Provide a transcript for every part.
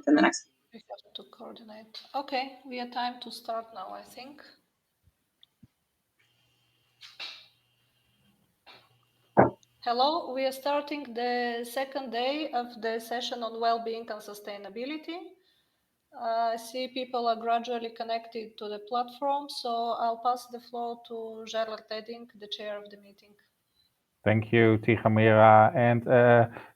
within the next. We have to coordinate. Okay, we have time to start now, I think. Hello, we are starting the second day of the session on well-being and sustainability. I see people are gradually connected to the platform, so I'll pass the floor to Gerard Edding, the chair of the meeting. Thank you, Tichamira, and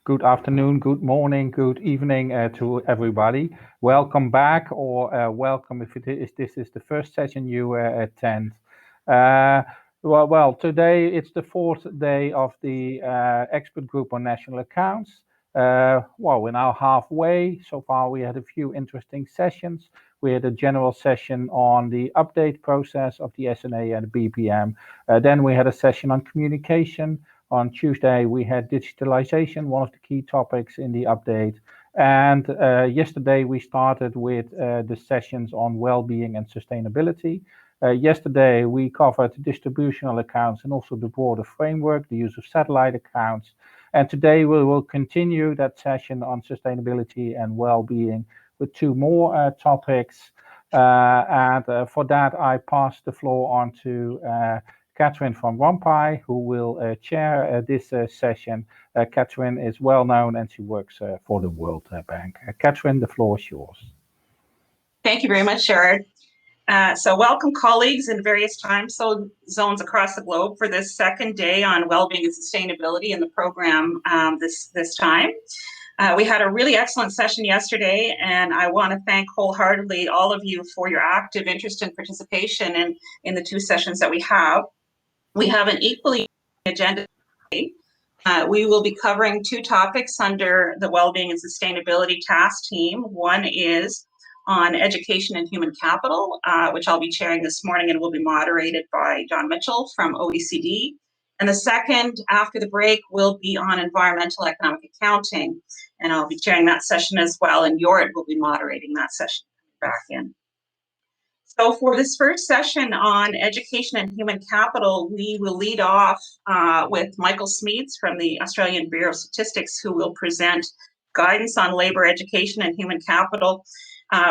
good afternoon, good morning, good evening to everybody. Welcome back, or welcome if this is the first session you attend. Well, today it's the fourth day of the expert group on national accounts. Well, we're now halfway. So far, we had a few interesting sessions. We had a general session on the update process of the SNA and the BPM. Then we had a session on communication. On Tuesday, we had digitalization, one of the key topics in the update. And yesterday, we started with the sessions on well-being and sustainability. Yesterday, we covered distributional accounts and also the broader framework, the use of satellite accounts. And today, we will continue that session on sustainability and well-being with two more topics. For that, I pass the floor on to Catherine van Rompuy, who will chair this session. Catherine is well known and she works for the World Bank. Catherine, the floor is yours. Thank you very much, Gerard. So welcome colleagues in various time zones across the globe for this second day on well-being and sustainability in the program this time. We had a really excellent session yesterday, and I want to thank wholeheartedly all of you for your active interest and participation in the two sessions that we have. We have an equally agenda today. We will be covering two topics under the Wellbeing and Sustainability Task Team. One is on education and human capital, which I'll be chairing this morning and will be moderated by John Mitchell from OECD. And the second, after the break, will be on environmental economic accounting. And I'll be chairing that session as well, and Jorrit will be moderating that session back in. So for this first session on education and human capital, we will lead off with Michael Smeets from the Australian Bureau of Statistics, who will present guidance on labor, education, and human capital,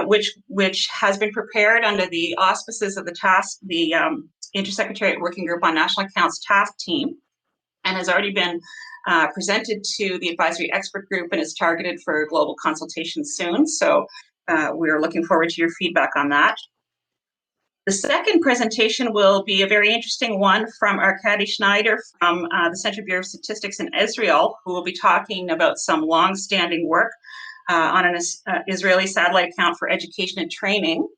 which has been prepared under the auspices of the Intersecretariat Working Group on National Accounts Task Team, and has already been presented to the advisory expert group and is targeted for global consultation soon. So we're looking forward to your feedback on that. The second presentation will be a very interesting one from Arkady Schneider from the Central Bureau of Statistics in Israel, who will be talking about some long-standing work on an Israeli satellite account for education and training.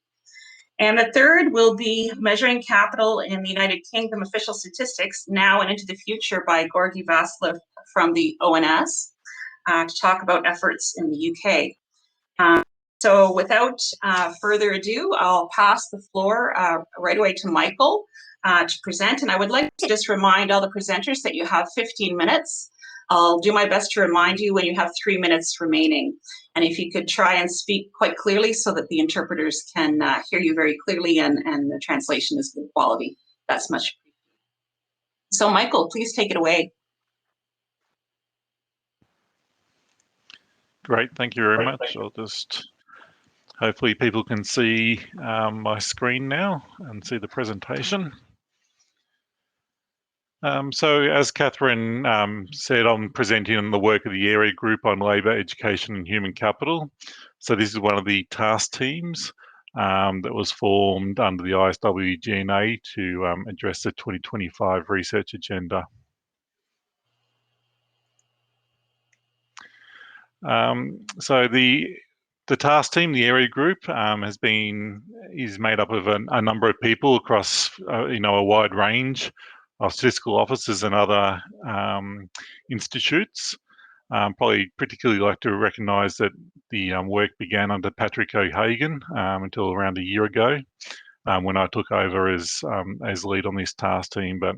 And the third will be Measuring Capital in the United Kingdom Official Statistics Now and Into the Future by Gorgi Vasiliev from the ONS to talk about efforts in the UK. So without further ado, I'll pass the floor right away to Michael to present. And I would like to just remind all the presenters that you have 15 minutes. I'll do my best to remind you when you have 3 minutes remaining. And if you could try and speak quite clearly so that the interpreters can hear you very clearly and the translation is good quality, that's much appreciated. So Michael, please take it away. Great, thank you very much. I'll just, hopefully people can see my screen now and see the presentation. So as Catherine said, I'm presenting on the work of the Area Group on Labour, Education and Human Capital. So this is one of the task teams that was formed under the ISWGNA to address the 2025 research agenda. So the task team, the area group, is made up of a number of people across a wide range of statistical offices and other institutes. Probably particularly like to recognise that the work began under Patrick O'Hagan until around a year ago when I took over as lead on this task team, but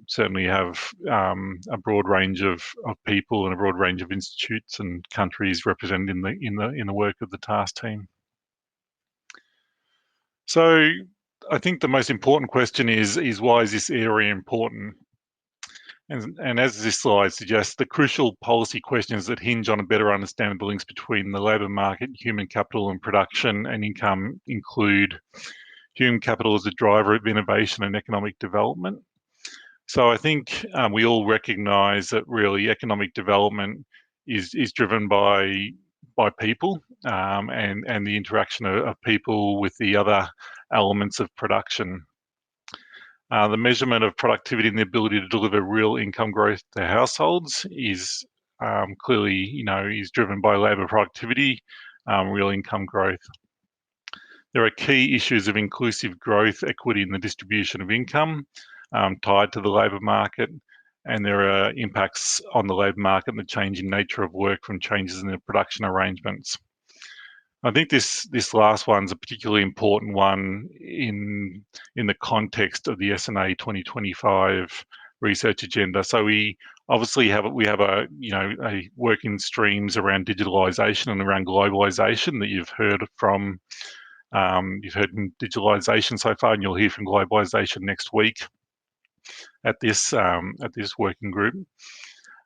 certainly have a broad range of people and a broad range of institutes and countries represented in the work of the task team. So I think the most important question is why is this area important? And as this slide suggests, the crucial policy questions that hinge on a better understanding of the links between the labour market, human capital and production and income include human capital as a driver of innovation and economic development. So I think we all recognise that really economic development is driven by people and the interaction of people with the other elements of production. The measurement of productivity and the ability to deliver real income growth to households is clearly, is driven by labour productivity, real income growth. There are key issues of inclusive growth, equity in the distribution of income tied to the labour market, and there are impacts on the labour market and the changing nature of work from changes in the production arrangements. I think this last one's a particularly important one in the context of the SNA 2025 research agenda. So we obviously have a work in streams around digitalisation and around globalisation that you've heard from. You've heard in digitalisation so far, and you'll hear from globalisation next week at this working group.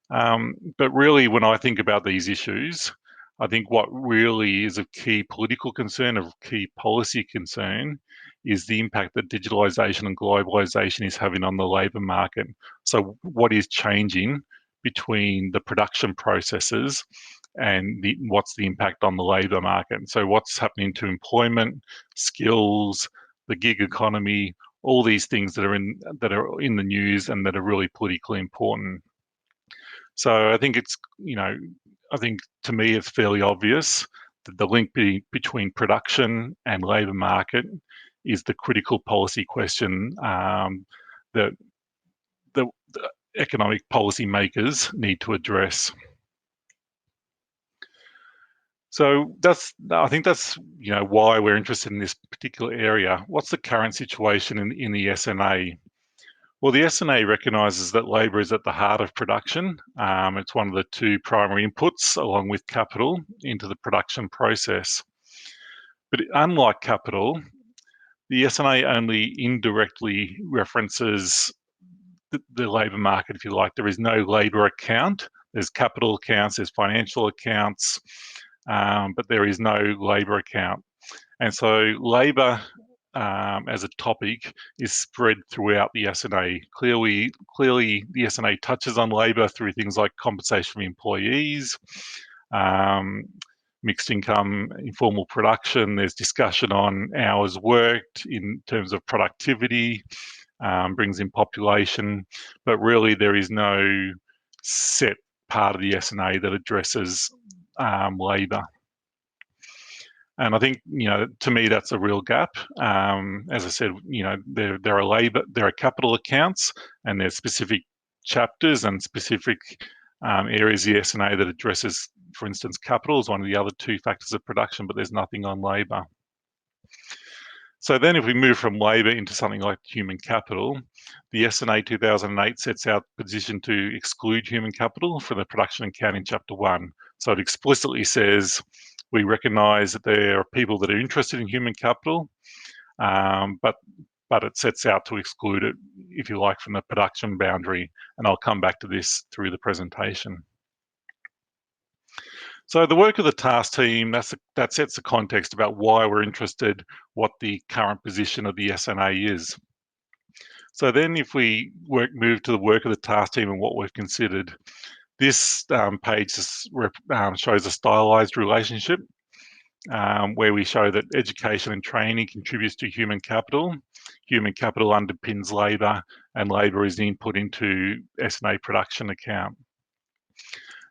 But really, when I think about these issues, I think what really is of key political concern, of key policy concern, is the impact that digitalisation and globalisation is having on the labour market. So what is changing between the production processes and what's the impact on the labour market? So what's happening to employment, skills, the gig economy, all these things that are in the news and that are really politically important. So I think I think to me it's fairly obvious that the link between production and labour market is the critical policy question that the economic policy makers need to address. So I think that's why we're interested in this particular area. What's the current situation in the SNA? Well, the SNA recognises that labour is at the heart of production. It's one of the two primary inputs, along with capital, into the production process. But unlike capital, the SNA only indirectly references the labour market, if you like. There is no labour account. There's capital accounts, there's financial accounts, but there is no labour account. And so labour as a topic is spread throughout the SNA. Clearly the SNA touches on labour through things like compensation for employees, mixed income, informal production. There's discussion on hours worked in terms of productivity, brings in population, but really there is no set part of the SNA that addresses labour. And I think, to me, that's a real gap. As I said, there are capital accounts, and there's specific chapters and specific areas of the SNA that addresses, for instance, capital is one of the other two factors of production, but there's nothing on labour. So then if we move from labour into something like human capital, the SNA 2008 sets out the position to exclude human capital from the production account in Chapter 1. So it explicitly says, we recognise that there are people that are interested in human capital, but it sets out to exclude it, if you like, from the production boundary. And I'll come back to this through the presentation. So the work of the task team, that sets the context about why we're interested, what the current position of the SNA is. So then if we move to the work of the task team and what we've considered, this page shows a stylised relationship where we show that education and training contributes to human capital underpins labour, and labour is the input into SNA production account.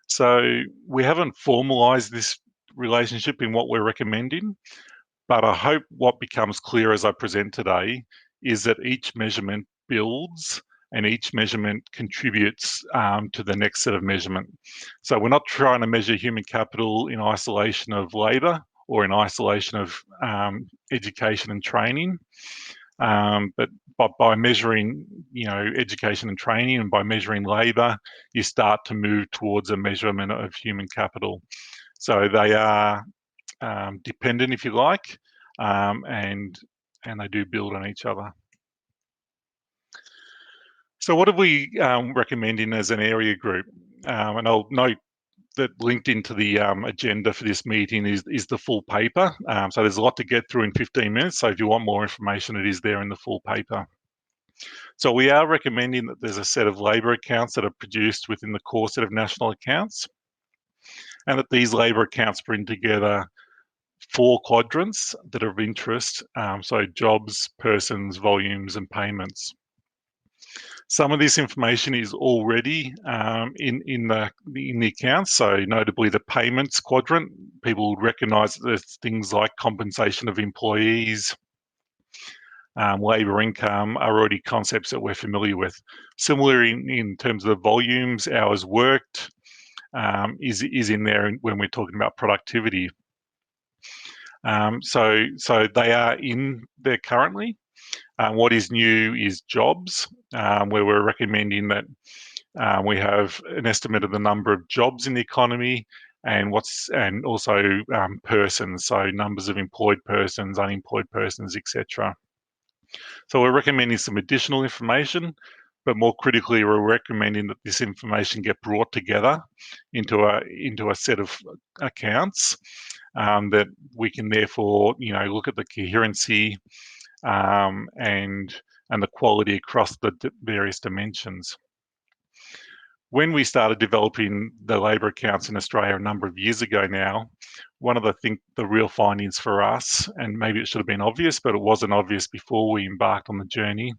So we haven't formalised this relationship in what we're recommending, but I hope what becomes clear as I present today is that each measurement builds and each measurement contributes to the next set of measurement. So we're not trying to measure human capital in isolation of labour or in isolation of education and training, but by measuring, education and training, and by measuring labour, you start to move towards a measurement of human capital. So they are dependent, if you like, and they do build on each other. So what are we recommending as an area group? And I'll note that linked into the agenda for this meeting is the full paper. So there's a lot to get through in 15 minutes. So if you want more information, it is there in the full paper. So we are recommending that there's a set of labour accounts that are produced within the core set of national accounts, and that these labour accounts bring together 4 quadrants that are of interest. So jobs, persons, volumes, and payments. Some of this information is already in the accounts. So notably the payments quadrant, people would recognise that there's things like compensation of employees, labour income are already concepts that we're familiar with. Similarly, in terms of the volumes, hours worked is in there when we're talking about productivity. So they are in there currently. What is new is jobs, where we're recommending that we have an estimate of the number of jobs in the economy and also persons, so numbers of employed persons, unemployed persons, etc. So we're recommending some additional information, but more critically, we're recommending that this information get brought together into a set of accounts that we can therefore, look at the coherency and the quality across the various dimensions. When we started developing the labour accounts in Australia a number of years ago now, one of the real findings for us, and maybe it should have been obvious, but it wasn't obvious before we embarked on the journey,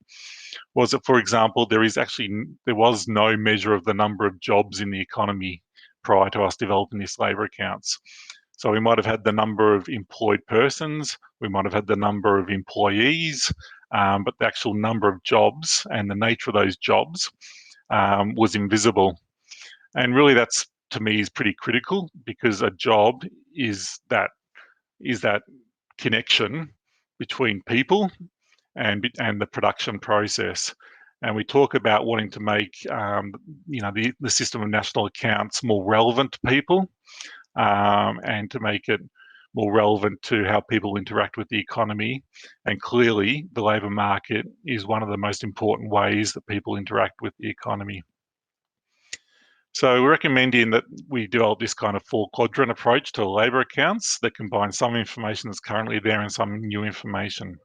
was that, for example, there was no measure of the number of jobs in the economy prior to us developing this labour accounts. So we might have had the number of employed persons, we might have had the number of employees, but the actual number of jobs and the nature of those jobs was invisible. And really that's, to me, is pretty critical, because a job is that connection between people and the production process. And we talk about wanting to make the system of national accounts more relevant to people, and to make it more relevant to how people interact with the economy. And clearly, the labour market is one of the most important ways that people interact with the economy. So we're recommending that we develop this kind of 4-quadrant approach to labour accounts that combines some information that's currently there and some new information.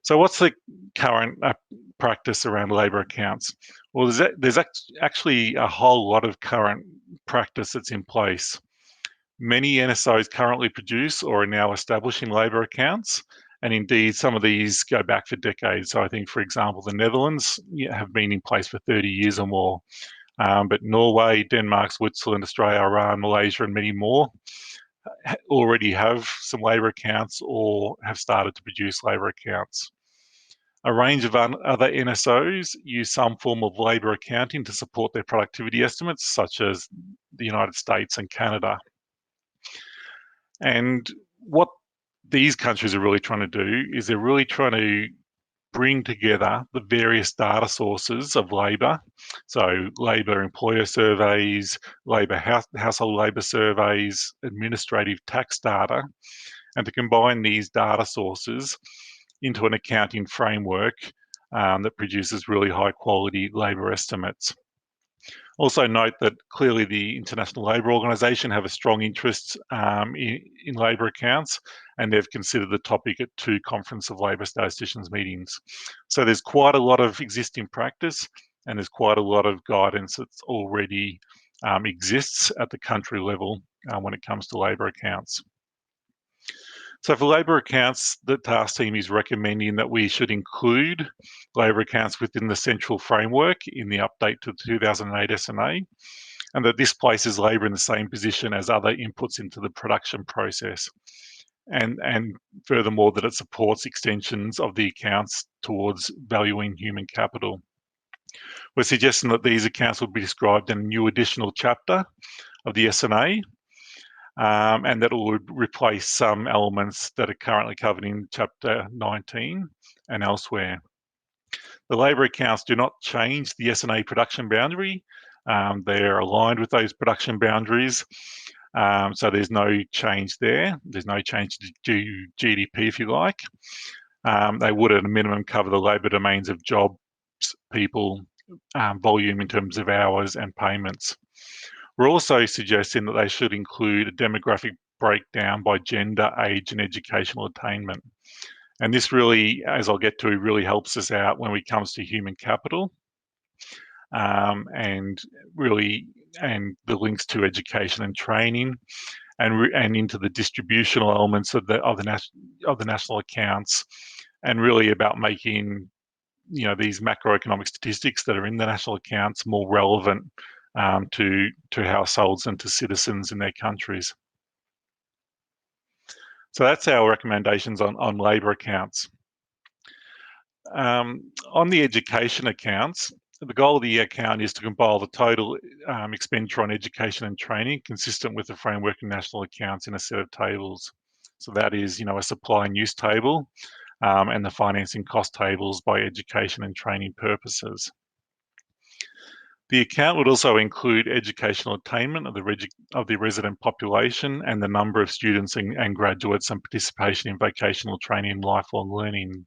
So what's the current practice around labour accounts? Well, there's actually a whole lot of current practice that's in place. Many NSOs currently produce or are now establishing labour accounts, and indeed some of these go back for decades. So I think, for example, the Netherlands have been in place for 30 years or more, but Norway, Denmark, Switzerland, Australia, Iran, Malaysia, and many more already have some labour accounts or have started to produce labour accounts. A range of other NSOs use some form of labour accounting to support their productivity estimates, such as the United States and Canada. And what these countries are really trying to do is they're really trying to bring together the various data sources of labour, so labour employer surveys, household labour surveys, administrative tax data, and to combine these data sources into an accounting framework that produces really high quality labour estimates. Also note that clearly the International Labour Organization have a strong interest in labour accounts, and they've considered the topic at 2 Conference of Labour Statisticians meetings. So there's quite a lot of existing practice, and there's quite a lot of guidance that already exists at the country level when it comes to labour accounts. So for labour accounts, the task team is recommending that we should include labour accounts within the central framework in the update to the 2008 SNA, and that this places labour in the same position as other inputs into the production process. And furthermore, that it supports extensions of the accounts towards valuing human capital. We're suggesting that these accounts will be described in a new additional chapter of the SNA, and that it would replace some elements that are currently covered in Chapter 19 and elsewhere. The labour accounts do not change the SNA production boundary. They're aligned with those production boundaries, so there's no change there. There's no change to GDP, if you like. They would, at a minimum, cover the labour domains of job, people volume in terms of hours and payments. We're also suggesting that they should include a demographic breakdown by gender, age, and educational attainment. And this really, as I'll get to, really helps us out when it comes to human capital, and the links to education and training, and into the distributional elements of the national accounts, and really about making these macroeconomic statistics that are in the national accounts more relevant to households and to citizens in their countries. So that's our recommendations on labour accounts. On the education accounts, the goal of the account is to compile the total expenditure on education and training consistent with the framework and national accounts in a set of tables. So that is, a supply and use table, and the financing cost tables by education and training purposes. The account would also include educational attainment of the resident population and the number of students and graduates and participation in vocational training and lifelong learning.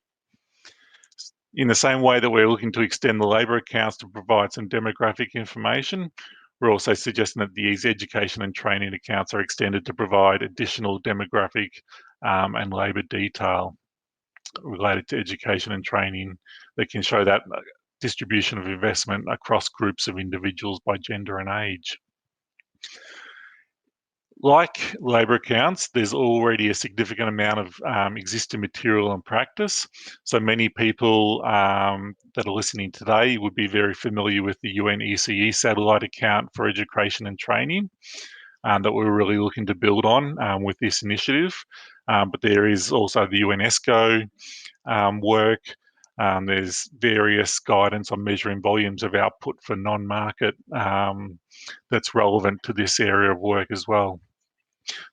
In the same way that we're looking to extend the labour accounts to provide some demographic information, we're also suggesting that these education and training accounts are extended to provide additional demographic and labour detail related to education and training that can show that distribution of investment across groups of individuals by gender and age. Like labour accounts, there's already a significant amount of existing material and practice. So many people that are listening today would be very familiar with the UN ECE satellite account for education and training that we're really looking to build on with this initiative. But there is also the UNESCO work. There's various guidance on measuring volumes of output for non-market that's relevant to this area of work as well.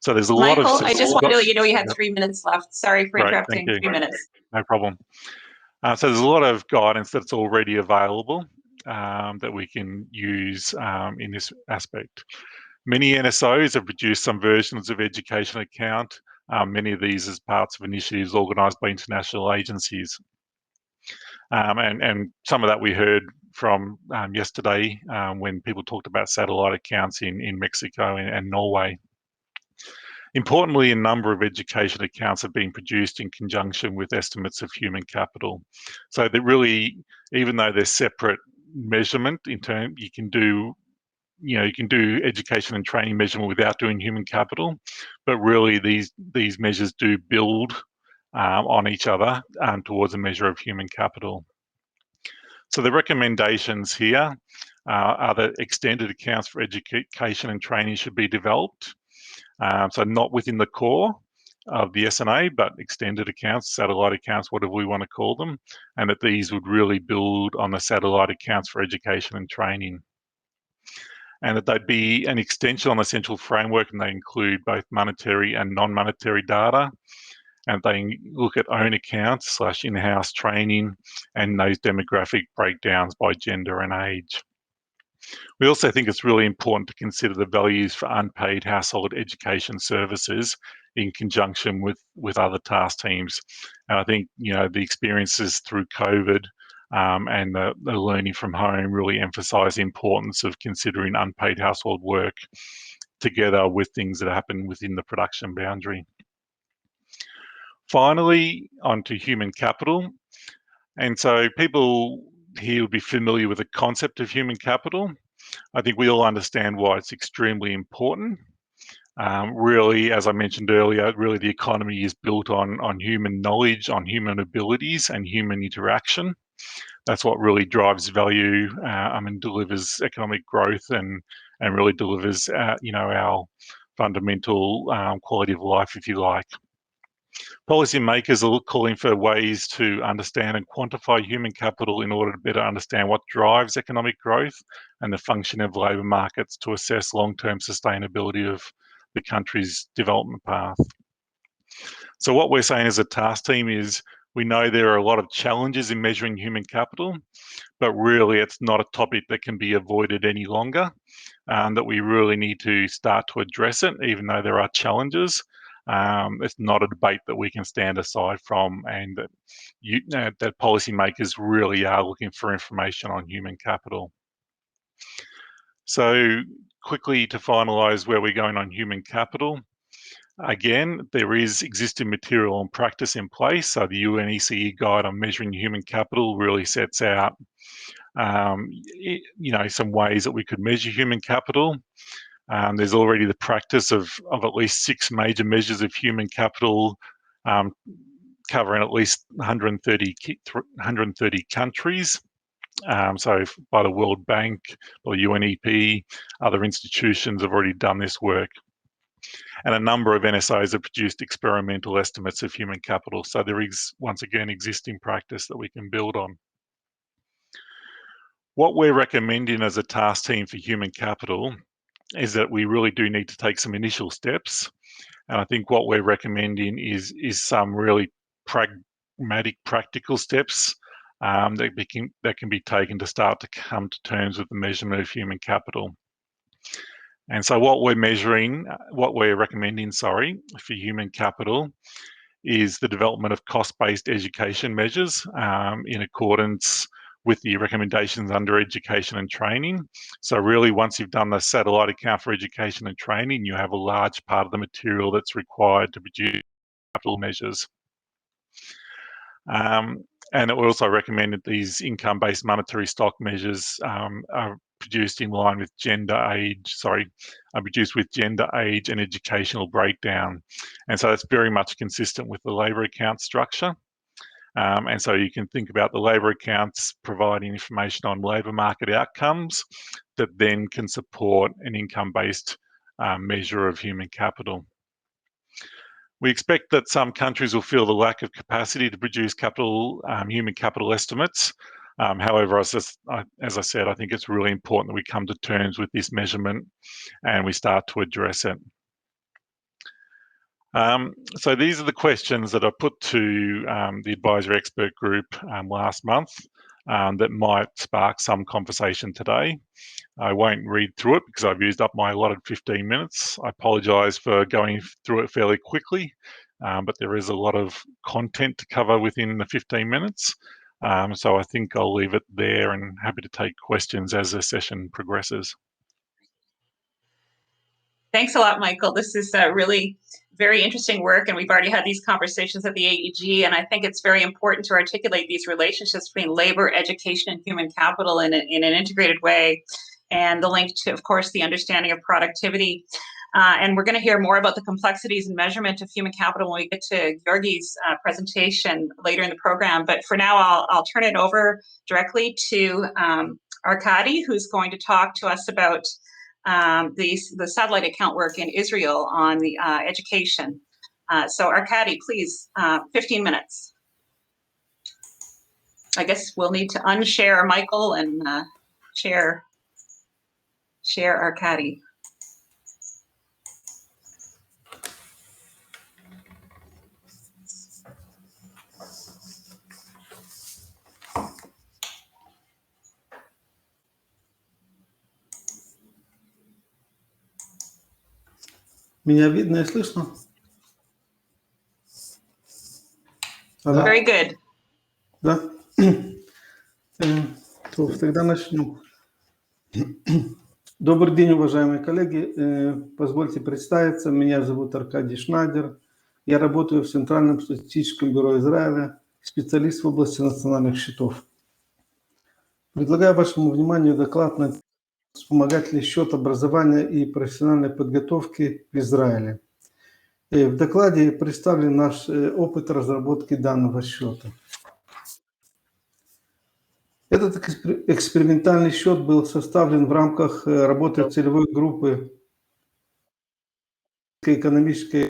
So there's a lot of... Michael, I just wanted to let you know you had 3 minutes left. Sorry for interrupting. Thank you. 3 minutes. No problem. So there's a lot of guidance that's already available that we can use in this aspect. Many NSOs have produced some versions of education account, many of these as parts of initiatives organised by international agencies. And some of that we heard from yesterday when people talked about satellite accounts in Mexico and Norway. Importantly, a number of education accounts have been produced in conjunction with estimates of human capital. So that really, even though they're separate measurement in terms, you can do education and training measurement without doing human capital, but really these measures do build on each other towards a measure of human capital. So the recommendations here are that extended accounts for education and training should be developed. So not within the core of the SNA, but extended accounts, satellite accounts, whatever we want to call them, and that these would really build on the satellite accounts for education and training. And that they'd be an extension on the central framework, and they include both monetary and non-monetary data, and they look at own accounts / in-house training and those demographic breakdowns by gender and age. We also think it's really important to consider the values for unpaid household education services in conjunction with other task teams. And I think, the experiences through COVID and the learning from home really emphasise the importance of considering unpaid household work together with things that happen within the production boundary. Finally, onto human capital. And so people here will be familiar with the concept of human capital. I think we all understand why it's extremely important. Really, as I mentioned earlier, really the economy is built on human knowledge, on human abilities and human interaction. That's what really drives value and delivers economic growth and really delivers, our fundamental quality of life, if you like. Policymakers are calling for ways to understand and quantify human capital in order to better understand what drives economic growth and the function of labour markets to assess long-term sustainability of the country's development path. So what we're saying as a task team is we know there are a lot of challenges in measuring human capital, but really it's not a topic that can be avoided any longer, that we really need to start to address it, even though there are challenges. It's not a debate that we can stand aside from, and that policymakers really are looking for information on human capital. So quickly to finalise where we're going on human capital. Again, there is existing material and practice in place. So the UNECE guide on measuring human capital really sets out, some ways that we could measure human capital. There's already the practice of at least 6 major measures of human capital, covering at least 130 countries. So by the World Bank or UNEP, other institutions have already done this work. And a number of NSOs have produced experimental estimates of human capital. So there is, once again, existing practice that we can build on. What we're recommending as a task team for human capital is that we really do need to take some initial steps. And I think what we're recommending is some really pragmatic, practical steps that can be taken to start to come to terms with the measurement of human capital. And so what we're recommending, for human capital is the development of cost-based education measures in accordance with the recommendations under education and training. So really, once you've done the satellite account for education and training, you have a large part of the material that's required to produce capital measures. And it also recommended these income-based monetary stock measures are produced in line with produced with gender, age, and educational breakdown. And so that's very much consistent with the labour account structure. And so you can think about the labour accounts providing information on labour market outcomes that then can support an income-based measure of human capital. We expect that some countries will feel the lack of capacity to produce human capital estimates. However, as I said, I think it's really important that we come to terms with this measurement and we start to address it. So these are the questions that I put to the advisory expert group last month that might spark some conversation today. I won't read through it because I've used up my allotted 15 minutes. I apologise for going through it fairly quickly, but there is a lot of content to cover within the 15 minutes. So I think I'll leave it there and happy to take questions as the session progresses. Thanks a lot, Michael. This is really very interesting work, and we've already had these conversations at the AEG, and I think it's very important to articulate these relationships between labor, education, and human capital in an integrated way, and the link to, of course, the understanding of productivity. And we're going to hear more about the complexities and measurement of human capital when we get to Georgi's presentation later in the program. But for now, I'll turn it over directly to Arkady, who's going to talk to us about the satellite account work in Israel on the education. So Arkady, please, 15 minutes. I guess we'll need to unshare Michael and share Arkady. Меня видно и слышно? Very good. Да? Тогда начнем. Добрый день, уважаемые коллеги. Позвольте представиться. Меня зовут Аркадий Шнайдер. Я работаю в Центральном статистическом бюро Израиля, специалист в области национальных счетов. Предлагаю вашему вниманию доклад на вспомогательный счет образования и профессиональной подготовки в Израиле. В докладе представлен наш опыт разработки данного счета. Этот экспериментальный счет был составлен в рамках работы целевой группы экономической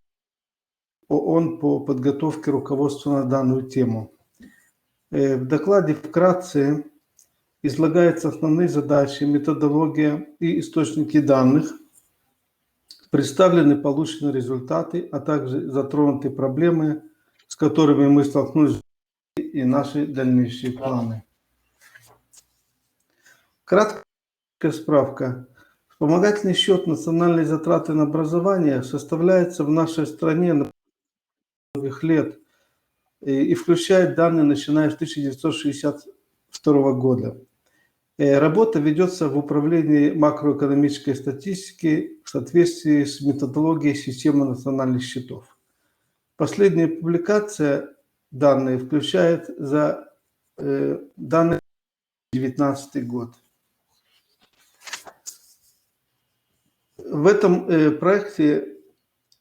ООН по подготовке руководства на данную тему. В докладе вкратце излагаются основные задачи, методология и источники данных, представлены полученные результаты, а также затронуты проблемы, с которыми мы столкнулись, и наши дальнейшие планы. Краткая справка. В Вспомогательный счет национальной затраты на образование составляется в нашей стране на многих лет и включает данные, начиная с 1962 года. Работа ведется в управлении макроэкономической статистики в соответствии с методологией системы национальных счетов. Последняя публикация данные включает за данные 2019 год. В этом проекте,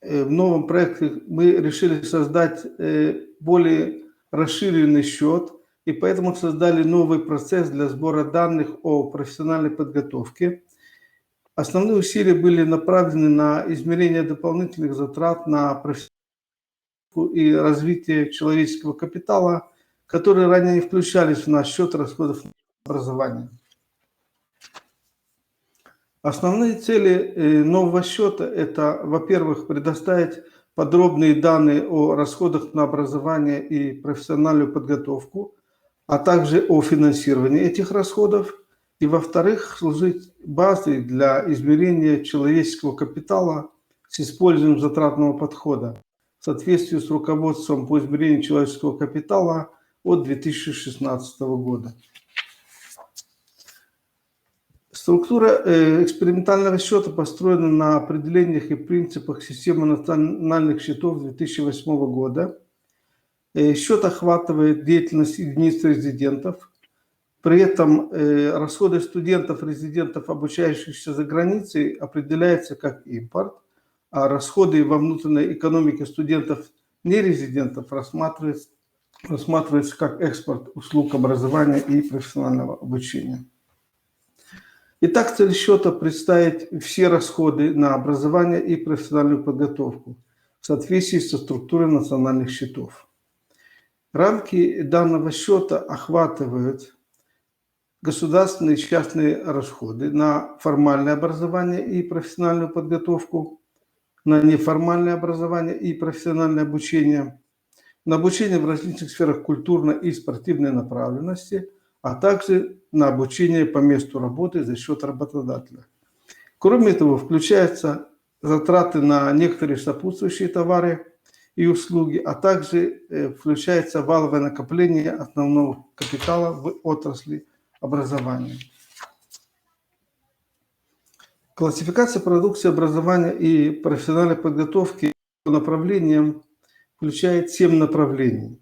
в новом проекте мы решили создать более расширенный счет, и поэтому создали новый процесс для сбора данных о профессиональной подготовке. Основные усилия были направлены на измерение дополнительных затрат на профессиональную и развитие человеческого капитала, которые ранее не включались в наш счет расходов на образование. Основные цели нового счета – это, во-первых, предоставить подробные данные о расходах на образование и профессиональную подготовку, а также о финансировании этих расходов, и, во-вторых, служить базой для измерения человеческого капитала с использованием затратного подхода в соответствии с руководством по измерению человеческого капитала от 2016 года. Структура экспериментального счета построена на определениях и принципах системы национальных счетов 2008 года. Счет охватывает деятельность единиц резидентов. При этом расходы студентов-резидентов, обучающихся за границей, определяются как импорт, а расходы во внутренней экономике студентов-нерезидентов рассматриваются как экспорт услуг образования и профессионального обучения. Итак, цель счета – представить все расходы на образование и профессиональную подготовку в соответствии со структурой национальных счетов. Рамки данного счета охватывают государственные и частные расходы на формальное образование и профессиональную подготовку, на неформальное образование и профессиональное обучение, на обучение в различных сферах культурной и спортивной направленности, а также на обучение по месту работы за счет работодателя. Кроме того, включаются затраты на некоторые сопутствующие товары и услуги, а также включается валовое накопление основного капитала в отрасли образования. Классификация продукции образования и профессиональной подготовки по направлениям включает 7 направлений.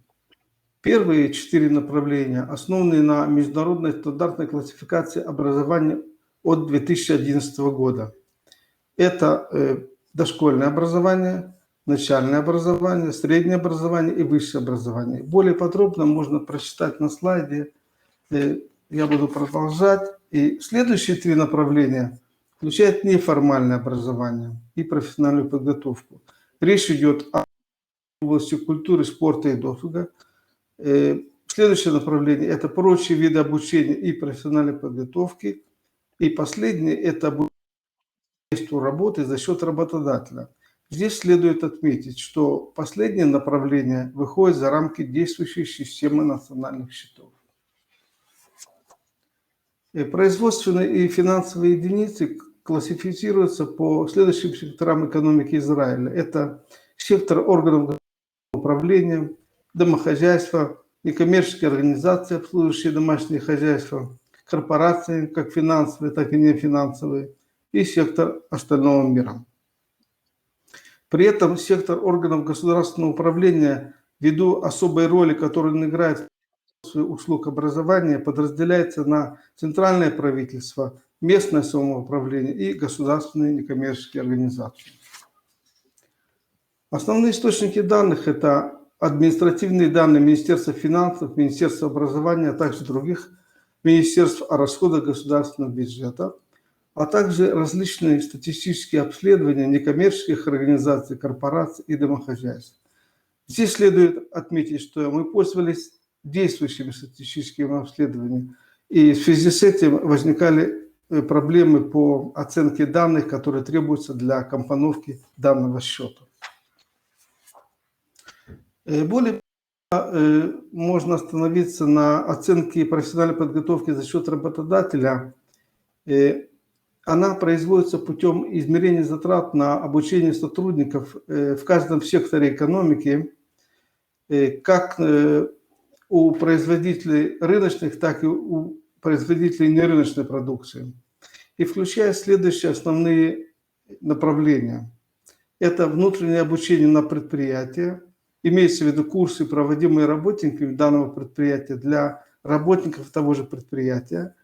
Первые 4 направления основаны на международной стандартной классификации образования от 2011 года. Это дошкольное образование, начальное образование, среднее образование и высшее образование. Более подробно можно прочитать на слайде. Я буду продолжать. И следующие 3 направления включают неформальное образование и профессиональную подготовку. Речь идет о области культуры, спорта и досуга. Следующее направление – это прочие виды обучения и профессиональной подготовки. И последнее – это обучение работы за счет работодателя. Здесь следует отметить, что последнее направление выходит за рамки действующей системы национальных счетов. Производственные и финансовые единицы классифицируются по следующим секторам экономики Израиля. Это сектор органов управления, домохозяйства, некоммерческие организации, обслуживающие домашние хозяйства, корпорации, как финансовые, так и нефинансовые, и сектор остального мира. При этом сектор органов государственного управления, ввиду особой роли, которую он играет в услуг образования, подразделяется на центральное правительство, местное самоуправление и государственные некоммерческие организации. Основные источники данных – это административные данные Министерства финансов, Министерства образования, а также других министерств о расходах государственного бюджета, а также различные статистические обследования некоммерческих организаций, корпораций и домохозяйств. Здесь следует отметить, что мы пользовались действующими статистическими обследованиями, и в связи с этим возникали проблемы по оценке данных, которые требуются для компоновки данного счета. Более можно остановиться на оценке профессиональной подготовки за счет работодателя, она производится путем измерения затрат на обучение сотрудников в каждом секторе экономики, как у производителей рыночных, так и у производителей нерыночной продукции. И включает следующие основные направления. Это внутреннее обучение на предприятии, имеется в виду курсы, проводимые работниками данного предприятия для работников того же предприятия.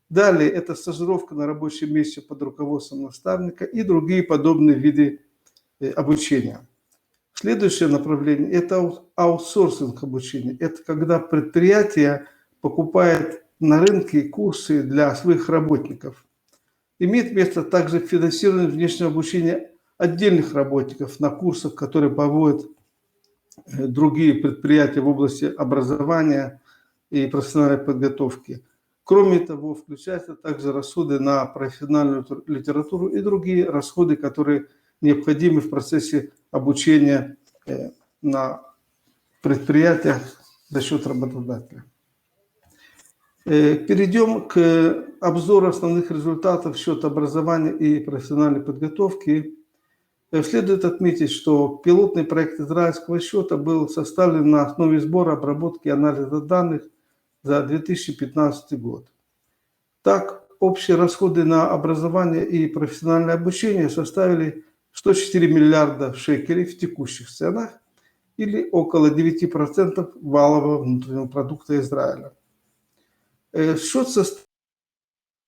Далее это стажировка на рабочем месте под руководством наставника и другие подобные виды обучения. Следующее направление – это аутсорсинг обучения. Это когда предприятие покупает на рынке курсы для своих работников. Имеет место также финансирование внешнего обучения отдельных работников на курсах, которые проводят другие предприятия в области образования и профессиональной подготовки. Кроме того, включаются также расходы на профессиональную литературу и другие расходы, которые необходимы в процессе обучения на предприятиях за счет работодателя. Перейдем к обзору основных результатов в счет образования и профессиональной подготовки. Следует отметить, что пилотный проект израильского счета был составлен на основе сбора, обработки и анализа данных за 2015 год. Так, общие расходы на образование и профессиональное обучение составили 104 миллиарда шекелей в текущих ценах или около 9% валового внутреннего продукта Израиля. Счет состоит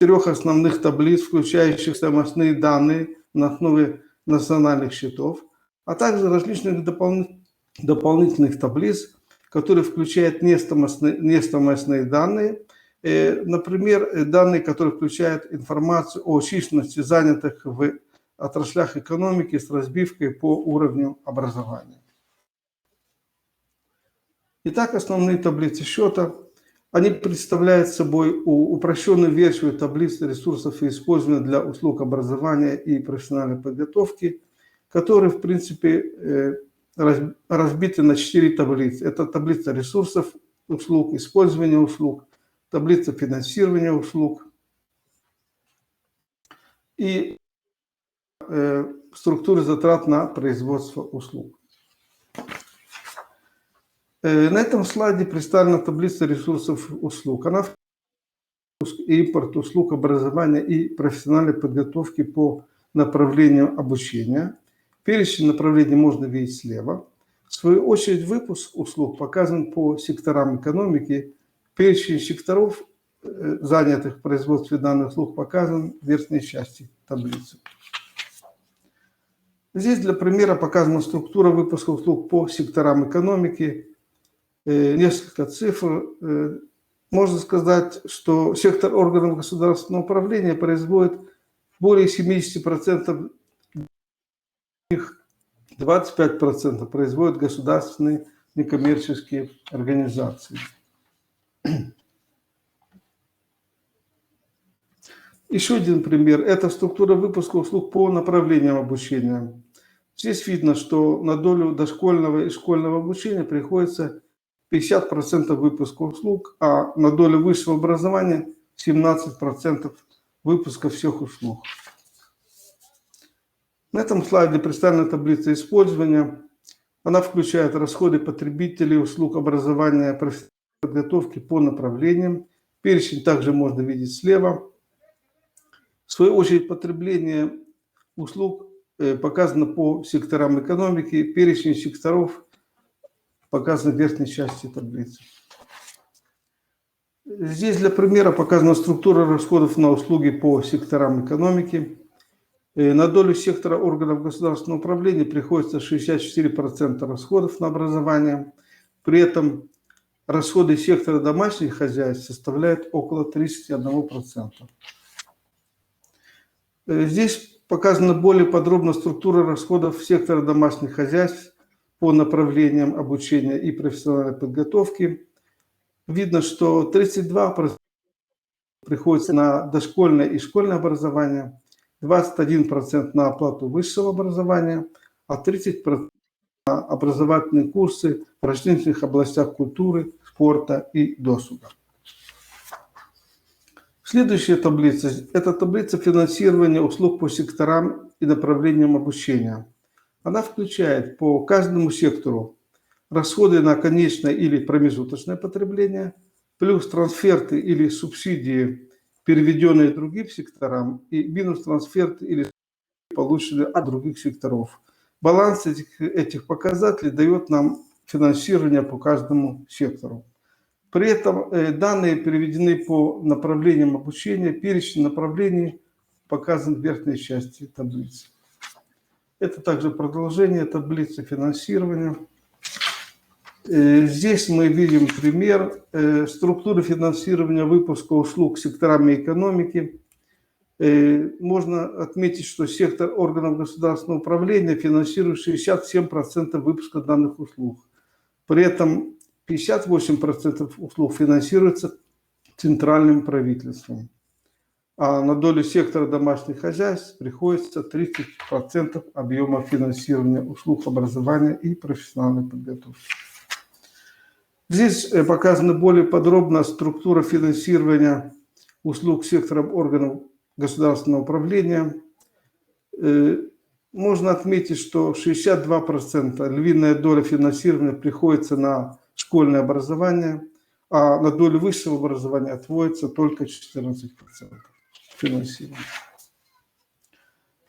из 4 основных таблиц, включающих самостные данные на основе национальных счетов, а также различных дополнительных таблиц, которые включают нестомостные данные, например, данные, которые включают информацию о численности занятых в отраслях экономики с разбивкой по уровню образования. Итак, основные таблицы счета. Они представляют собой упрощенную версию таблицы ресурсов и использования для услуг образования и профессиональной подготовки, которые, в принципе, разбиты на 4 таблицы. Это таблица ресурсов услуг, использования услуг, таблица финансирования услуг и структуры затрат на производство услуг. На этом слайде представлена таблица ресурсов услуг. Она включает импорт услуг образования и профессиональной подготовки по направлению обучения. Перечень направлений можно видеть слева. В свою очередь, выпуск услуг показан по секторам экономики. Перечень секторов, занятых в производстве данных услуг, показан в верхней части таблицы. Здесь для примера показана структура выпуска услуг по секторам экономики. Несколько цифр. Можно сказать, что сектор органов государственного управления производит более 70%, их 25% производят государственные некоммерческие организации. Еще один пример – это структура выпуска услуг по направлениям обучения. Здесь видно, что на долю дошкольного и школьного обучения приходится 50% выпуска услуг, а на долю высшего образования 17% выпуска всех услуг. На этом слайде представлена таблица использования. Она включает расходы потребителей услуг образования и профессиональной подготовки по направлениям. Перечень также можно видеть слева. В свою очередь, потребление услуг показано по секторам экономики. Перечень секторов показан в верхней части таблицы. Здесь для примера показана структура расходов на услуги по секторам экономики. На долю сектора органов государственного управления приходится 64% расходов на образование. При этом расходы сектора домашних хозяйств составляют около 31%. Здесь показана более подробно структура расходов сектора домашних хозяйств по направлениям обучения и профессиональной подготовки. Видно, что 32% приходится на дошкольное и школьное образование, 21% на оплату высшего образования, а 30% на образовательные курсы в различных областях культуры, спорта и досуга. Следующая таблица – это таблица финансирования услуг по секторам и направлениям обучения. Она включает по каждому сектору расходы на конечное или промежуточное потребление, плюс трансферты или субсидии, переведенные другим секторам, и минус трансферты или полученные от других секторов. Баланс этих показателей дает нам финансирование по каждому сектору. При этом данные переведены по направлениям обучения. Перечень направлений показан в верхней части таблицы. Это также продолжение таблицы финансирования. Здесь мы видим пример структуры финансирования выпуска услуг секторами экономики. Можно отметить, что сектор органов государственного управления финансирует 67% выпуска данных услуг. При этом 58% услуг финансируется центральным правительством. А на долю сектора домашних хозяйств приходится 30% объема финансирования услуг образования и профессиональной подготовки. Здесь показана более подробно структура финансирования услуг сектором органов государственного управления. Можно отметить, что 62%, львиная доля финансирования, приходится на школьное образование, а на долю высшего образования отводится только 14% финансирования.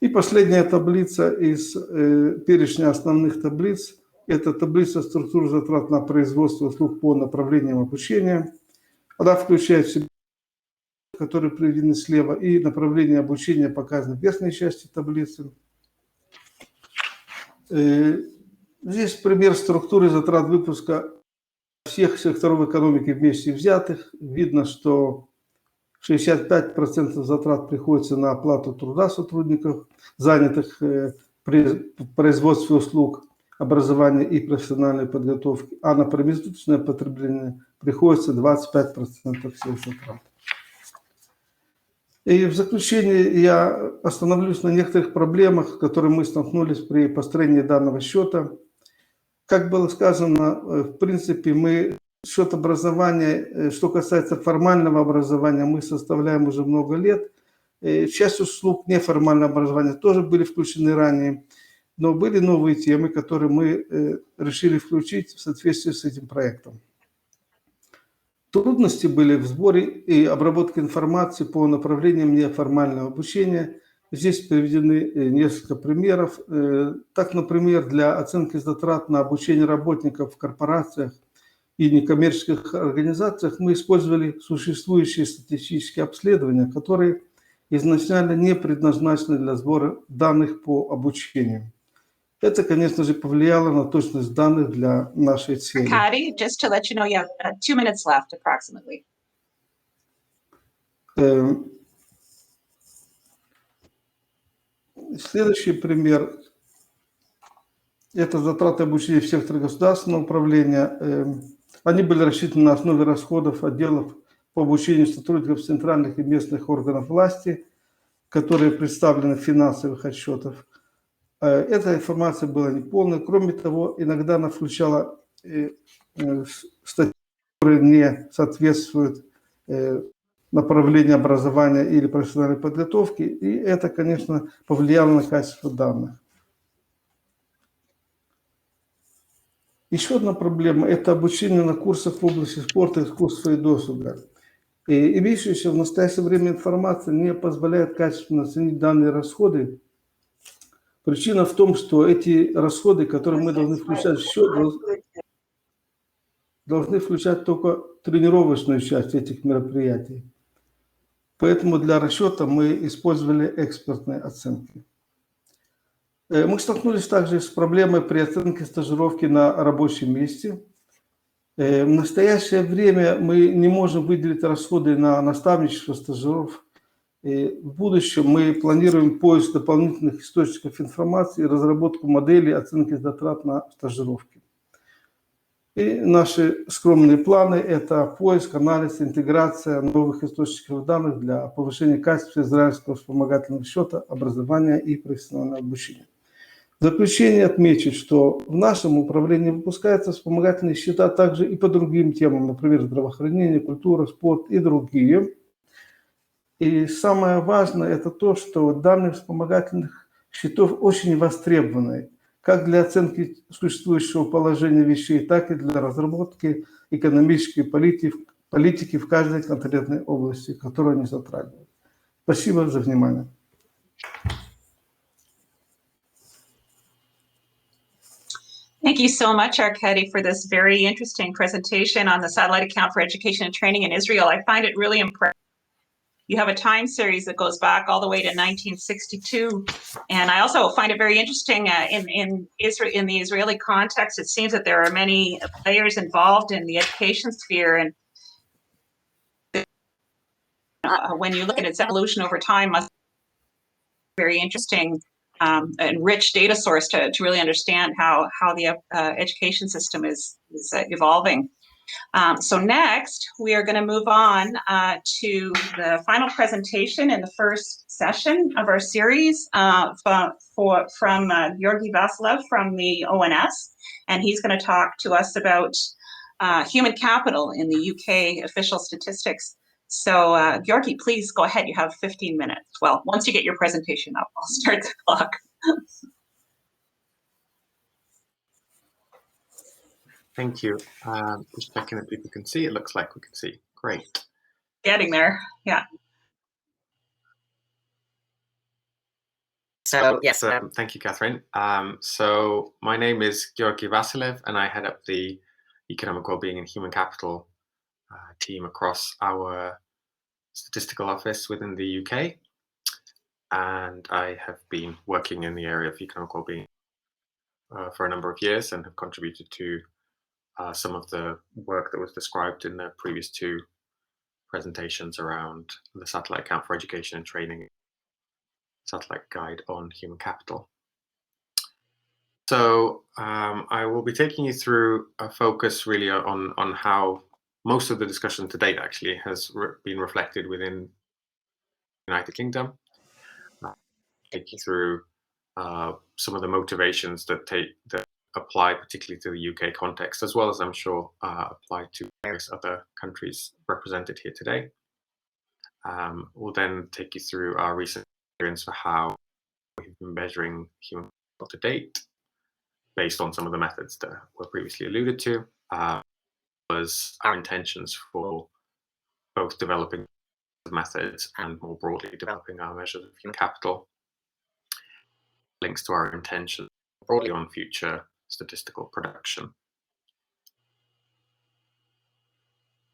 И последняя таблица из перечня основных таблиц – это таблица структуры затрат на производство услуг по направлениям обучения. Она включает в себя, которые приведены слева, и направление обучения показано в верхней части таблицы. Здесь пример структуры затрат выпуска всех секторов экономики вместе взятых. Видно, что 65% затрат приходится на оплату труда сотрудников, занятых при производстве услуг образования и профессиональной подготовки, а на промежуточное потребление приходится 25% всех затрат. И в заключение я остановлюсь на некоторых проблемах, с которыми мы столкнулись при построении данного счета. Как было сказано, в принципе, мы счет образования, что касается формального образования, мы составляем уже много лет. Часть услуг неформального образования тоже были включены ранее, но были новые темы, которые мы решили включить в соответствии с этим проектом. Трудности были в сборе и обработке информации по направлениям неформального обучения. Здесь приведены несколько примеров. Так, например, для оценки затрат на обучение работников в корпорациях и некоммерческих организациях мы использовали существующие статистические обследования, которые изначально не предназначены для сбора данных по обучению. Это, конечно же, повлияло на точность данных для нашей цели. Patty, just to let you know, you have 2 minutes left approximately. Следующий пример – это затраты обучения в секторе государственного управления. Они были рассчитаны на основе расходов отделов по обучению сотрудников центральных и местных органов власти, которые представлены в финансовых отчетах. Эта информация была неполной. Кроме того, иногда она включала статьи, которые не соответствуют направлению образования или профессиональной подготовки, и это, конечно, повлияло на качество данных. Еще одна проблема – это обучение на курсах в области спорта, искусства и досуга. И имеющаяся в настоящее время информация не позволяет качественно оценить данные расходы. Причина в том, что эти расходы, которые мы должны включать в счет, должны включать только тренировочную часть этих мероприятий. Поэтому для расчета мы использовали экспертные оценки. Мы столкнулись также с проблемой при оценке стажировки на рабочем месте. В настоящее время мы не можем выделить расходы на наставничество стажеров. В будущем мы планируем поиск дополнительных источников информации и разработку модели оценки затрат на стажировки. И наши скромные планы – это поиск, анализ, интеграция новых источников данных для повышения качества израильского вспомогательного счета, образования и профессионального обучения. В заключение отмечу, что в нашем управлении выпускаются вспомогательные счета также и по другим темам, например, здравоохранение, культура, спорт и другие. И самое важное – это то, что данные вспомогательных счетов очень востребованы как для оценки существующего положения вещей, так и для разработки экономической политики в каждой конкретной области, которую они затрагивают. Спасибо за внимание. Thank you so much, Arkady, for this very interesting presentation on the satellite account for education and training in Israel. I find it really impressive. You have a time series that goes back all the way to 1962. And I also find it very interesting in the Israeli context, it seems that there are many players involved in the education sphere. And when you look at its evolution over time, must be very interesting and rich data source to really understand how the education system is evolving. So next, we are going to move on to the final presentation in the first session of our series from Georgi Vasilev from the ONS, and he's going to talk to us about human capital in the UK official statistics. So Georgi, please go ahead. You have 15 minutes. Well, once you get your presentation up, I'll start the clock. Thank you. Just checking if people can see. It looks like we can see. Great. Getting there, yeah. So yes, thank you, Catherine. So my name is Georgi Vasilev, and I head up the Economic Wellbeing and Human Capital team across our statistical office within the UK. And I have been working in the area of economic wellbeing for a number of years and have contributed to some of the work that was described in the previous two presentations around the satellite account for education and training, satellite guide on human capital. So I will be taking you through a focus really on how most of the discussion to date actually has been reflected within the United Kingdom. Take you through some of the motivations that apply particularly to the UK context, as well as I'm sure apply to various other countries represented here today. We'll then take you through our recent experience for how we've been measuring human capital to date, based on some of the methods that were previously alluded to, was our intentions for both developing methods and more broadly developing our measures of human capital, links to our intentions broadly on future statistical production.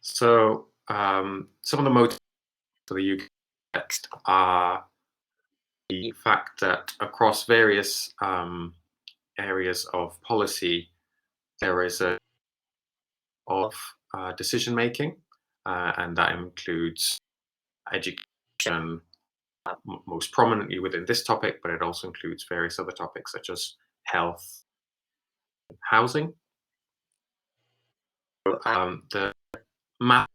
So some of the motives for the UK text are the fact that across various areas of policy, there is a of decision making, and that includes education most prominently within this topic, but it also includes various other topics such as health, and housing. The map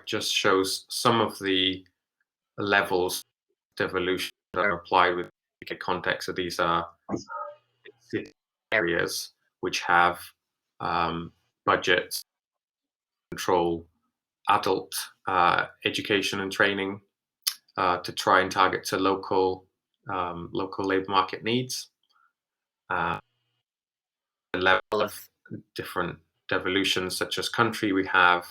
just shows some of the levels of evolution that are applied with UK context. So these are areas which have budgets, control adult education and training to try and target to local labour market needs. The level of different devolutions, such as country, we have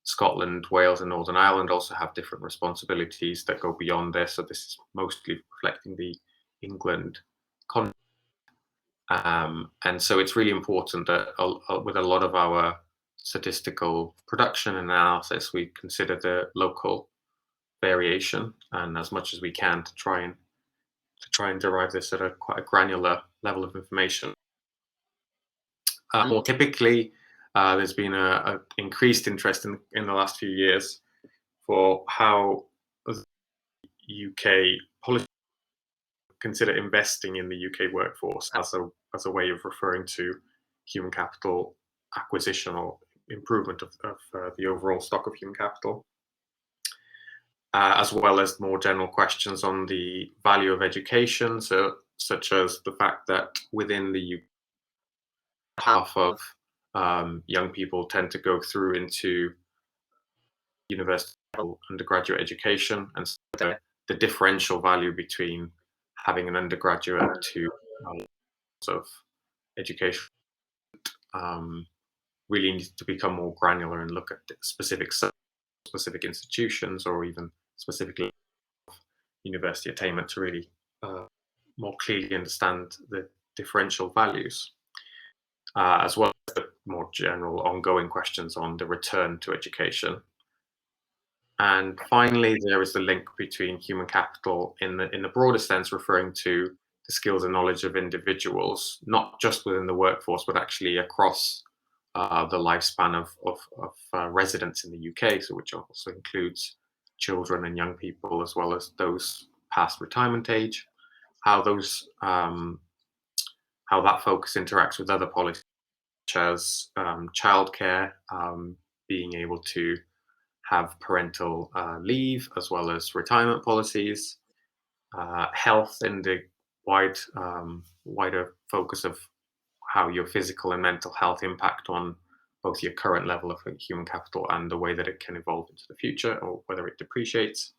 Scotland, Wales, and Northern Ireland also have different responsibilities that go beyond this. So this is mostly reflecting the England context. And so it's really important that with a lot of our statistical production and analysis, we consider the local variation, and as much as we can to try and derive this at quite a granular level of information. More typically, there's been an increased interest in the last few years for how the UK policy consider investing in the UK workforce as a way of referring to human capital acquisition or improvement of the overall stock of human capital, as well as more general questions on the value of education, such as the fact that within the UK, half of young people tend to go through into university undergraduate education, and so the differential value between having an undergraduate to of education really needs to become more granular and look at specific institutions or even specifically university attainment to really more clearly understand the differential values, as well as the more general ongoing questions on the return to education. And finally, there is the link between human capital in the broader sense, referring to the skills and knowledge of individuals, not just within the workforce, but actually across the lifespan of residents in the UK, so which also includes children and young people, as well as those past retirement age. How that focus interacts with other policies, such as childcare, being able to have parental leave, as well as retirement policies, health in the wider focus of how your physical and mental health impact on both your current level of human capital and the way that it can evolve into the future, or whether it depreciates.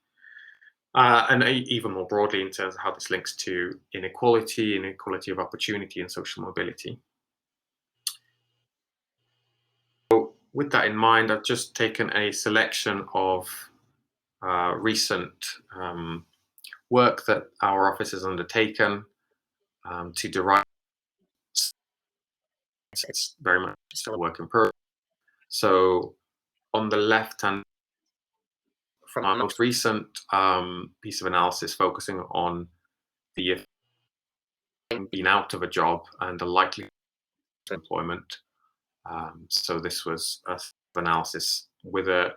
And even more broadly in terms of how this links to inequality of opportunity, and social mobility. So with that in mind, I've just taken a selection of recent work that our office has undertaken to derive. It's very much still a work in progress. So on the left hand, from our most recent piece of analysis focusing on the being out of a job and the likelihood of employment. So this was an analysis with a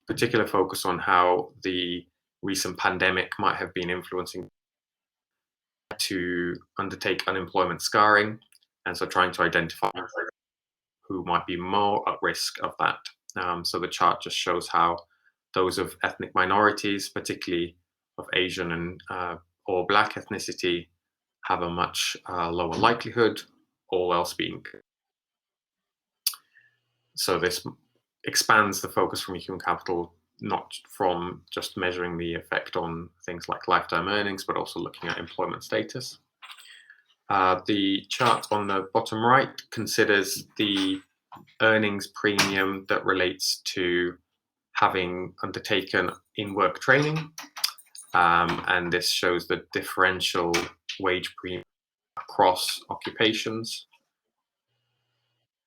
particular focus on how the recent pandemic might have been influencing to undertake unemployment scarring, and so trying to identify who might be more at risk of that. So the chart just shows how those of ethnic minorities, particularly of Asian and or Black ethnicity, have a much lower likelihood, all else being. So this expands the focus from human capital, not from just measuring the effect on things like lifetime earnings, but also looking at employment status. The chart on the bottom right considers the earnings premium that relates to having undertaken in-work training. And this shows the differential wage premium across occupations.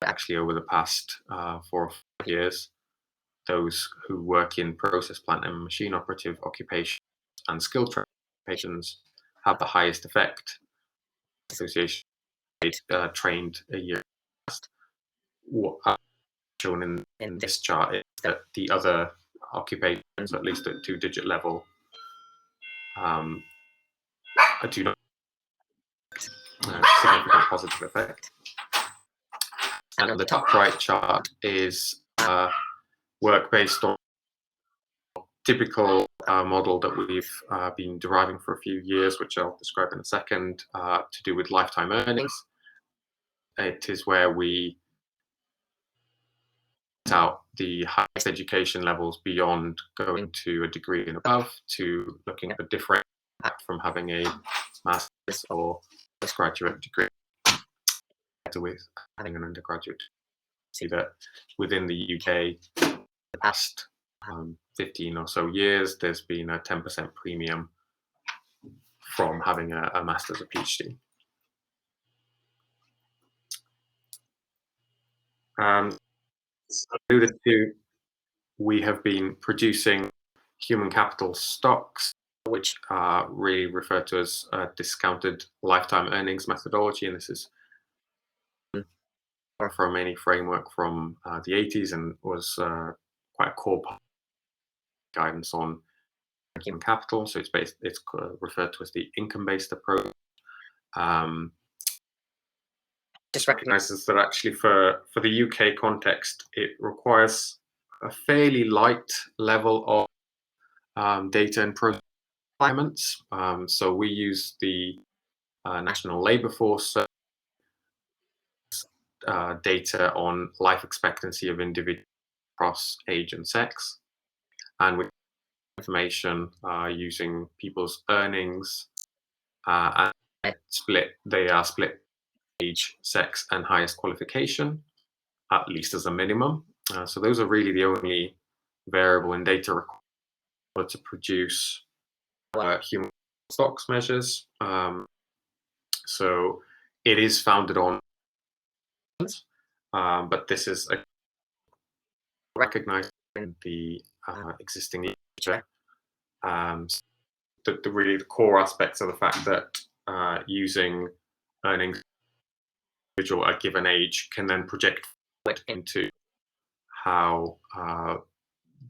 Actually, over the past 4 or 5 years, those who work in process plant and machine operative occupations and skilled occupations have the highest effect. Association trained a year past. What shown in this chart is that the other occupations, at least at 2-digit level, do not significant positive effect. And on the top right chart is work based on typical model that we've been deriving for a few years, which I'll describe in a second, to do with lifetime earnings. It is where we out the highest education levels beyond going to a degree and above, to looking at the different impact from having a master's or postgraduate degree with having an undergraduate. See that within the UK, the past 15 or so years, there's been a 10% premium from having a master's or PhD. Alluded to, we have been producing human capital stocks, which are really referred to as discounted lifetime earnings methodology, and this is from any framework from the 80s and was quite a core part of guidance on human capital. So it's referred to as the income-based approach. Just recognizes that actually for the UK context, it requires a fairly light level of data and process requirements. So we use the National Labour Force data on life expectancy of individuals across age and sex. and with information using people's earnings, and they are split age, sex, and highest qualification, at least as a minimum. So those are really the only variable in data required to produce human stocks measures. So it is founded on, but this is recognized in the existing literature. Really the core aspects of the fact that using earnings individual at a given age can then project into how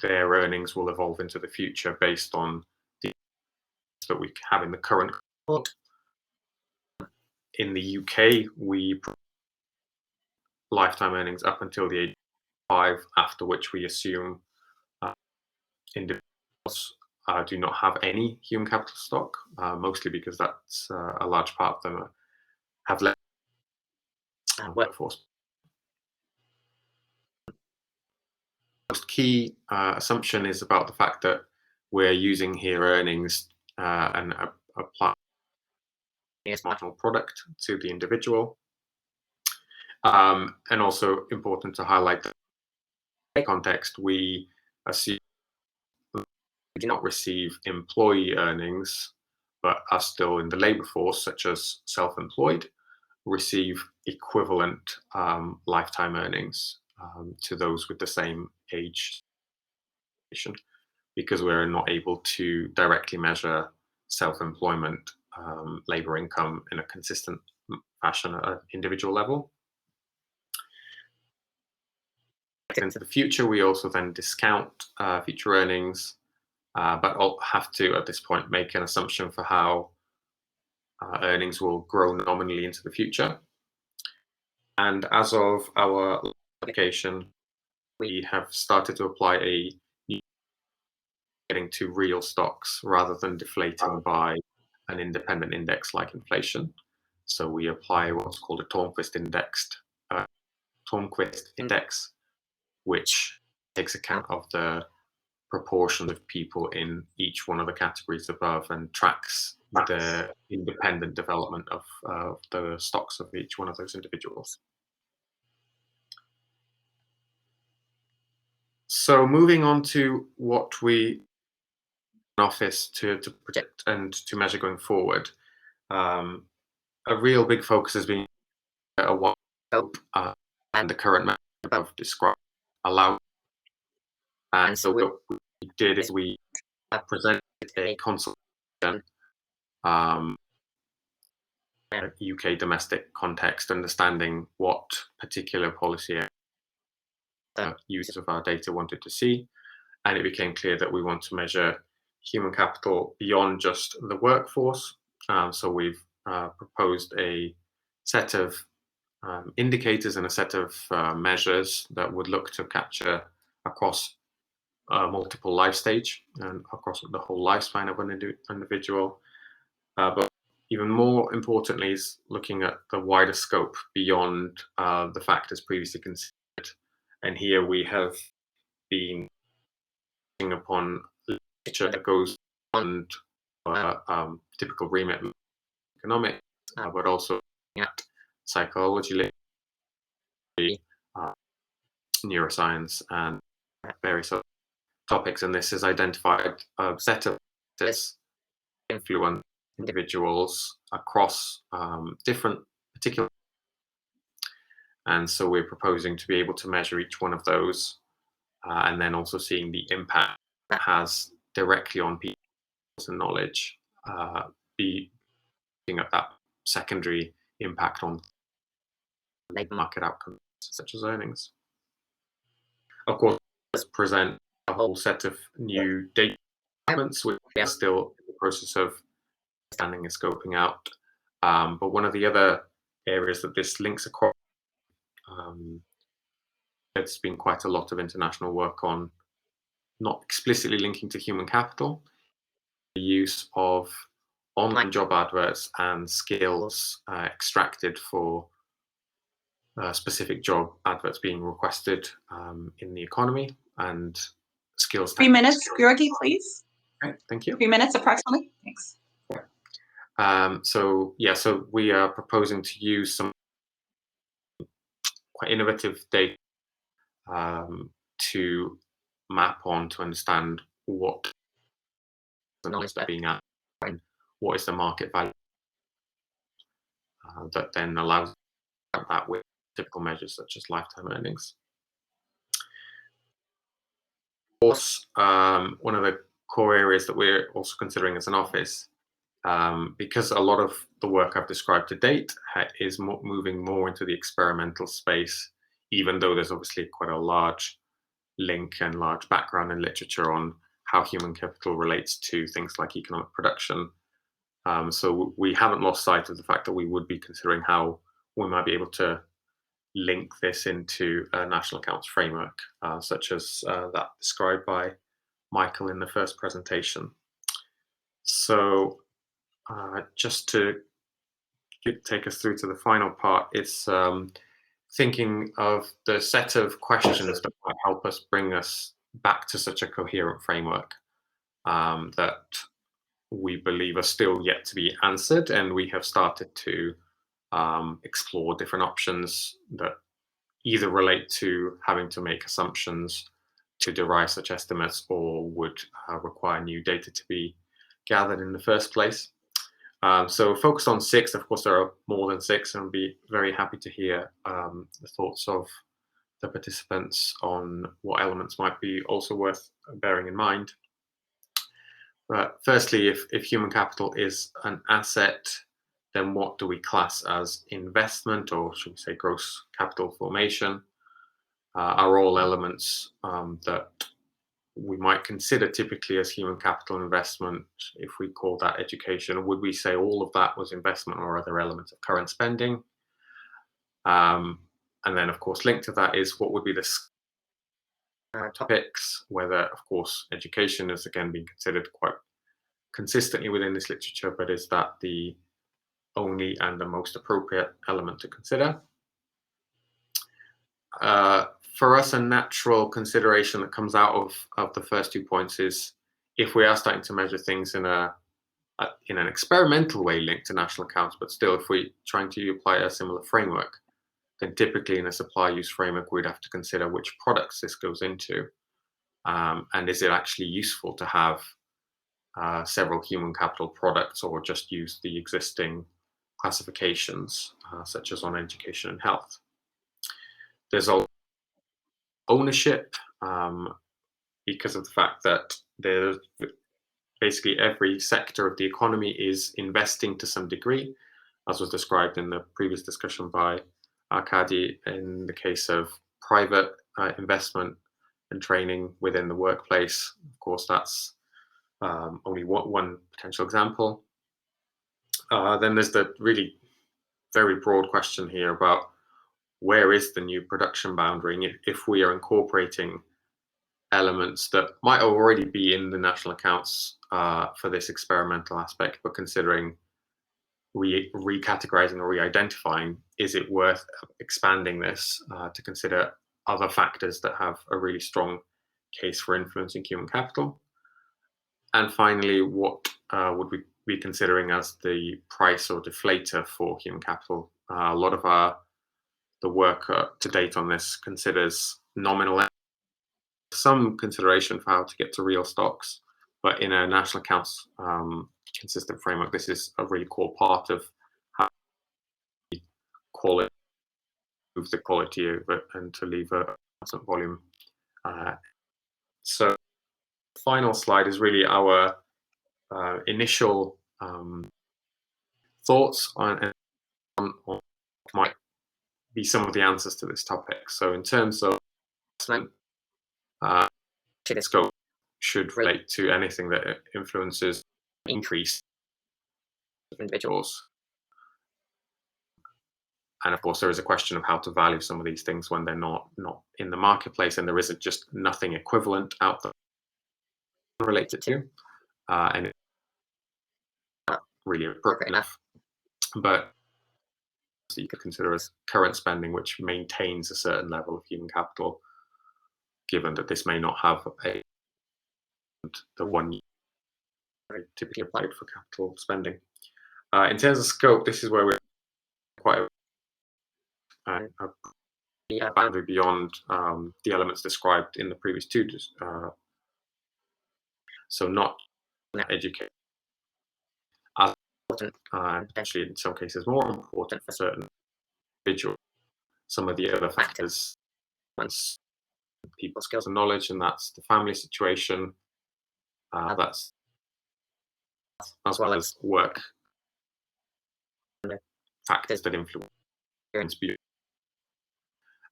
their earnings will evolve into the future based on the that we have in the current cohort. In the UK, we lifetime earnings up until the age of 5, after which we assume individuals do not have any human capital stock, mostly because that's a large part of them have left workforce. Most key assumption is about the fact that we're using here earnings and applying as marginal product to the individual. And also important to highlight that in context, we assume we do not receive employee earnings, but are still in the labor force, such as self-employed, receive equivalent lifetime earnings to those with the same age, because we're not able to directly measure self-employment labor income in a consistent fashion at an individual level. Into the future, we also then discount future earnings, but I'll have to, at this point, make an assumption for how earnings will grow nominally into the future. And as of our application, we have started to apply a new getting to real stocks rather than deflating by an independent index like inflation. So we apply what's called a Tornquist index, which takes account of the proportion of people in each one of the categories above and tracks the independent development of the stocks of each one of those individuals. So moving on to what we in office to project and to measure going forward, a real big focus has been a wide scope, and the current method I've described allow. And so what we did is we presented a consultation, UK domestic context, understanding what particular policy users of our data wanted to see. And it became clear that we want to measure human capital beyond just the workforce. So we've proposed a set of indicators and a set of measures that would look to capture across multiple life stage and across the whole lifespan of an individual. But even more importantly is looking at the wider scope beyond the factors previously considered. And here we have been upon literature that goes beyond typical remit economics, but also at psychology, neuroscience, and various other topics. And this has identified a set of influence individuals across different particular. And so we're proposing to be able to measure each one of those, and then also seeing the impact that has directly on people's knowledge, be looking at that secondary impact on labor market outcomes such as earnings. Of course, let's present a whole set of new data elements, which we are still in the process of understanding and scoping out. But one of the other areas that this links across, there's been quite a lot of international work on, not explicitly linking to human capital, the use of online job adverts and skills extracted for specific job adverts being requested in the economy, and skills. 3 minutes, Georgi, please. Okay, thank you. 3 minutes approximately. Thanks. So we are proposing to use some quite innovative data to map on to understand what the knowledge that being at and what is the market value that then allows that with typical measures such as lifetime earnings. Of course, one of the core areas that we're also considering as an office, because a lot of the work I've described to date is moving more into the experimental space, even though there's obviously quite a large link and large background in literature on how human capital relates to things like economic production. So we haven't lost sight of the fact that we would be considering how we might be able to link this into a national accounts framework, such as that described by Michael in the first presentation. So just to take us through to the final part, it's thinking of the set of questions that might help us bring us back to such a coherent framework that we believe are still yet to be answered, and we have started to explore different options that either relate to having to make assumptions to derive such estimates or would require new data to be gathered in the first place. So focused on 6, of course, there are more than 6, and I'll be very happy to hear the thoughts of the participants on what elements might be also worth bearing in mind. But firstly, if human capital is an asset, then what do we class as investment, or should we say gross capital formation? Are all elements that we might consider typically as human capital investment, if we call that education, would we say all of that was investment, or other elements of current spending? And then, of course, linked to that is what would be the topics, whether, of course, education is again being considered quite consistently within this literature, but is that the only and the most appropriate element to consider? For us, a natural consideration that comes out of the first 2 points is, if we are starting to measure things in an experimental way linked to national accounts, but still if we're trying to apply a similar framework, then typically in a supply use framework, we'd have to consider which products this goes into. And is it actually useful to have several human capital products, or just use the existing classifications, such as on education and health? There's also ownership, because of the fact that there's basically every sector of the economy is investing to some degree, as was described in the previous discussion by Arkady, in the case of private investment and training within the workplace. Of course, that's only one potential example. Then there's the really very broad question here about where is the new production boundary, and if we are incorporating elements that might already be in the national accounts for this experimental aspect, but considering recategorizing or re-identifying, is it worth expanding this to consider other factors that have a really strong case for influencing human capital? And finally, what would we be considering as the price or deflator for human capital? A lot of the work to date on this considers nominal, some consideration for how to get to real stocks, but in a national accounts consistent framework, this is a really core part of how we move the quality of it and to leave a constant volume. So the final slide is really our initial thoughts on what might be some of the answers to this topic. So in terms of scope should relate to anything that influences increase of individuals. And of course, there is a question of how to value some of these things when they're not in the marketplace, and there isn't just nothing equivalent out there related to, and it's not really appropriate enough. But so you could consider as current spending, which maintains a certain level of human capital, given that this may not have a the 1 year typically applied for capital spending. In terms of scope, this is where we're quite a boundary beyond the elements described in the previous two. So not education as important, and potentially in some cases more important for certain individuals. Some of the other factors, people's skills and knowledge, and that's the family situation, that's as well as work factors that influence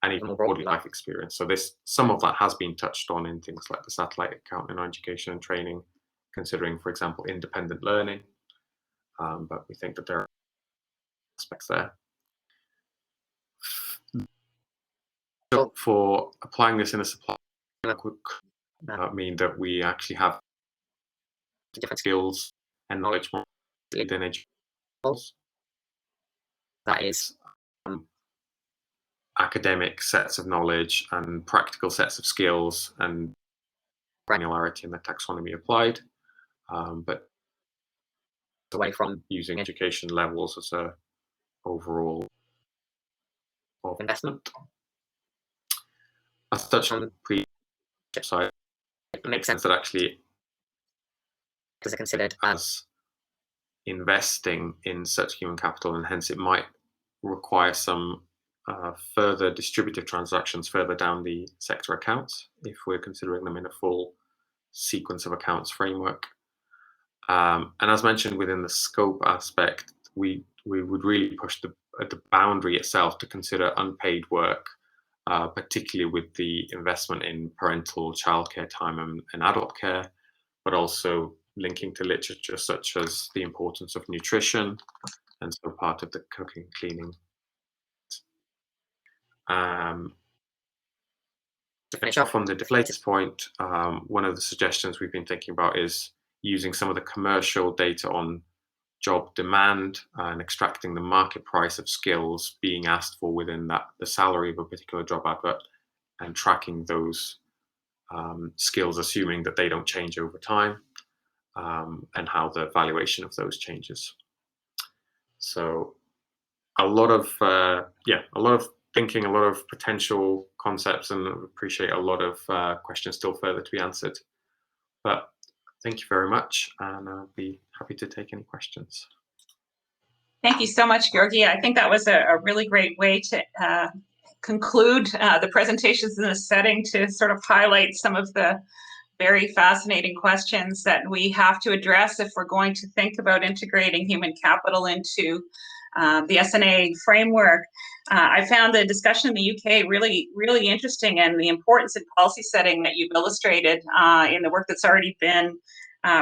and even more broadly life experience. So some of that has been touched on in things like the satellite account in education and training, considering, for example, independent learning. But we think that there are aspects there. So for applying this in a supply would mean that we actually have different skills and knowledge more than education. That is academic sets of knowledge and practical sets of skills and granularity in the taxonomy applied, but away from using education levels as a overall of investment. As touched on the previous side, it makes sense that actually is considered as investing in such human capital, and hence it might require some further distributive transactions further down the sector accounts if we're considering them in a full sequence of accounts framework. And as mentioned within the scope aspect, we would really push the boundary itself to consider unpaid work, particularly with the investment in parental childcare time and adult care, but also linking to literature such as the importance of nutrition, and so part of the cooking, cleaning. To finish off on the deflators point, one of the suggestions we've been thinking about is using some of the commercial data on job demand and extracting the market price of skills being asked for within the salary of a particular job advert, and tracking those skills, assuming that they don't change over time, and how the valuation of those changes. So a lot of thinking, a lot of potential concepts, and appreciate a lot of questions still further to be answered. But thank you very much, and I'll be happy to take any questions. Thank you so much, Georgi. I think that was a really great way to conclude the presentations in this setting, to sort of highlight some of the very fascinating questions that we have to address if we're going to think about integrating human capital into the SNA framework. I found the discussion in the UK really, really interesting, and the importance in policy setting that you've illustrated in the work that's already been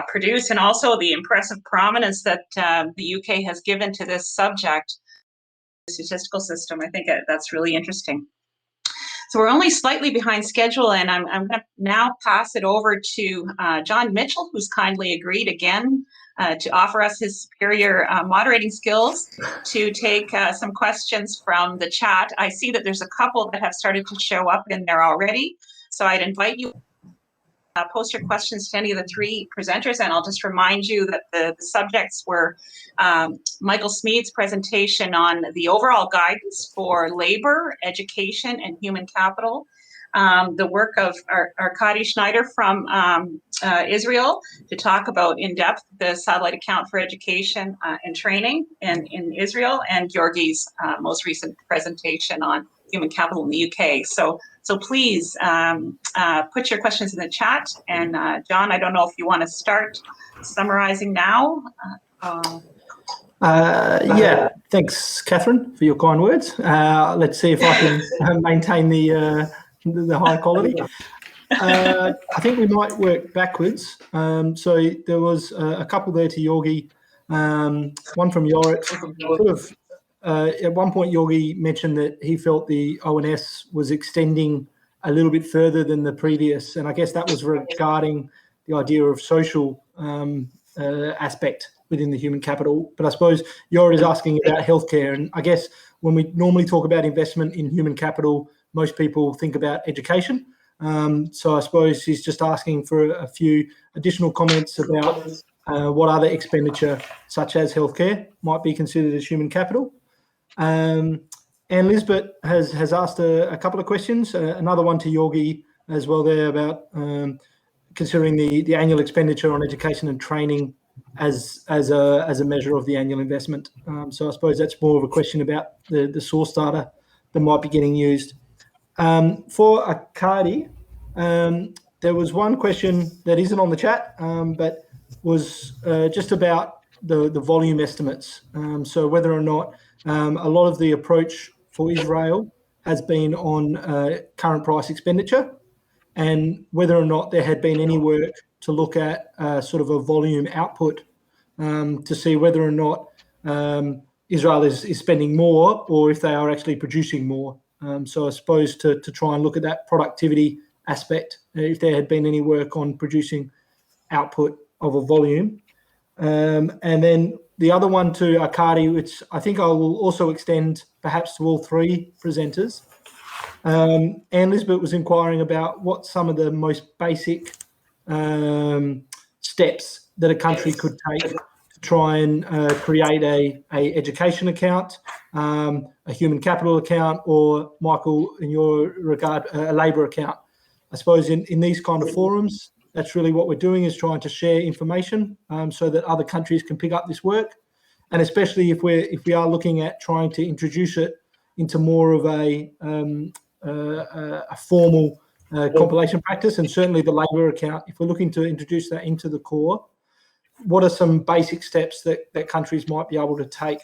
produced, and also the impressive prominence that the UK has given to this subject, the statistical system. I think that's really interesting. So we're only slightly behind schedule, and I'm going to now pass it over to John Mitchell, who's kindly agreed again to offer us his superior moderating skills to take some questions from the chat. I see that there's a couple that have started to show up in there already, so I'd invite you to post your questions to any of the three presenters, and I'll just remind you that the subjects were Michael Smead's presentation on the overall guidance for labor, education, and human capital, the work of Arkady Schneider from Israel to talk about in depth the satellite account for education and training in Israel, and Georgi's most recent presentation on human capital in the UK. So please put your questions in the chat. And John, I don't know if you want to start summarizing now. Yeah, thanks, Catherine, for your kind words. Let's see if I can maintain the high quality. I think we might work backwards. So there was a couple there to Georgi, one from Yorit. Sort of, at one point, Georgi mentioned that he felt the ONS was extending a little bit further than the previous, and I guess that was regarding the idea of social aspect within the human capital. But I suppose Yorit is asking about healthcare, and I guess when we normally talk about investment in human capital, most people think about education. So I suppose he's just asking for a few additional comments about what other expenditure, such as healthcare, might be considered as human capital. And Lisbeth has asked a couple of questions, another one to Yorgi as well there about considering the annual expenditure on education and training as a measure of the annual investment. So I suppose that's more of a question about the source data that might be getting used. For Akadi, there was one question that isn't on the chat, but was just about the volume estimates. So whether or not a lot of the approach for Israel has been on current price expenditure, and whether or not there had been any work to look at sort of a volume output to see whether or not Israel is spending more or if they are actually producing more. So I suppose to try and look at that productivity aspect, if there had been any work on producing output of a volume. And then the other one to Akadi, which I think I will also extend perhaps to all three presenters. Anne Lisbeth was inquiring about what some of the most basic steps that a country could take to try and create a education account, a human capital account, or Michael, in your regard, a labour account. I suppose in these kind of forums, that's really what we're doing, is trying to share information so that other countries can pick up this work, and especially if we are looking at trying to introduce it into more of a formal compilation practice, and certainly the labour account, if we're looking to introduce that into the core, what are some basic steps that countries might be able to take?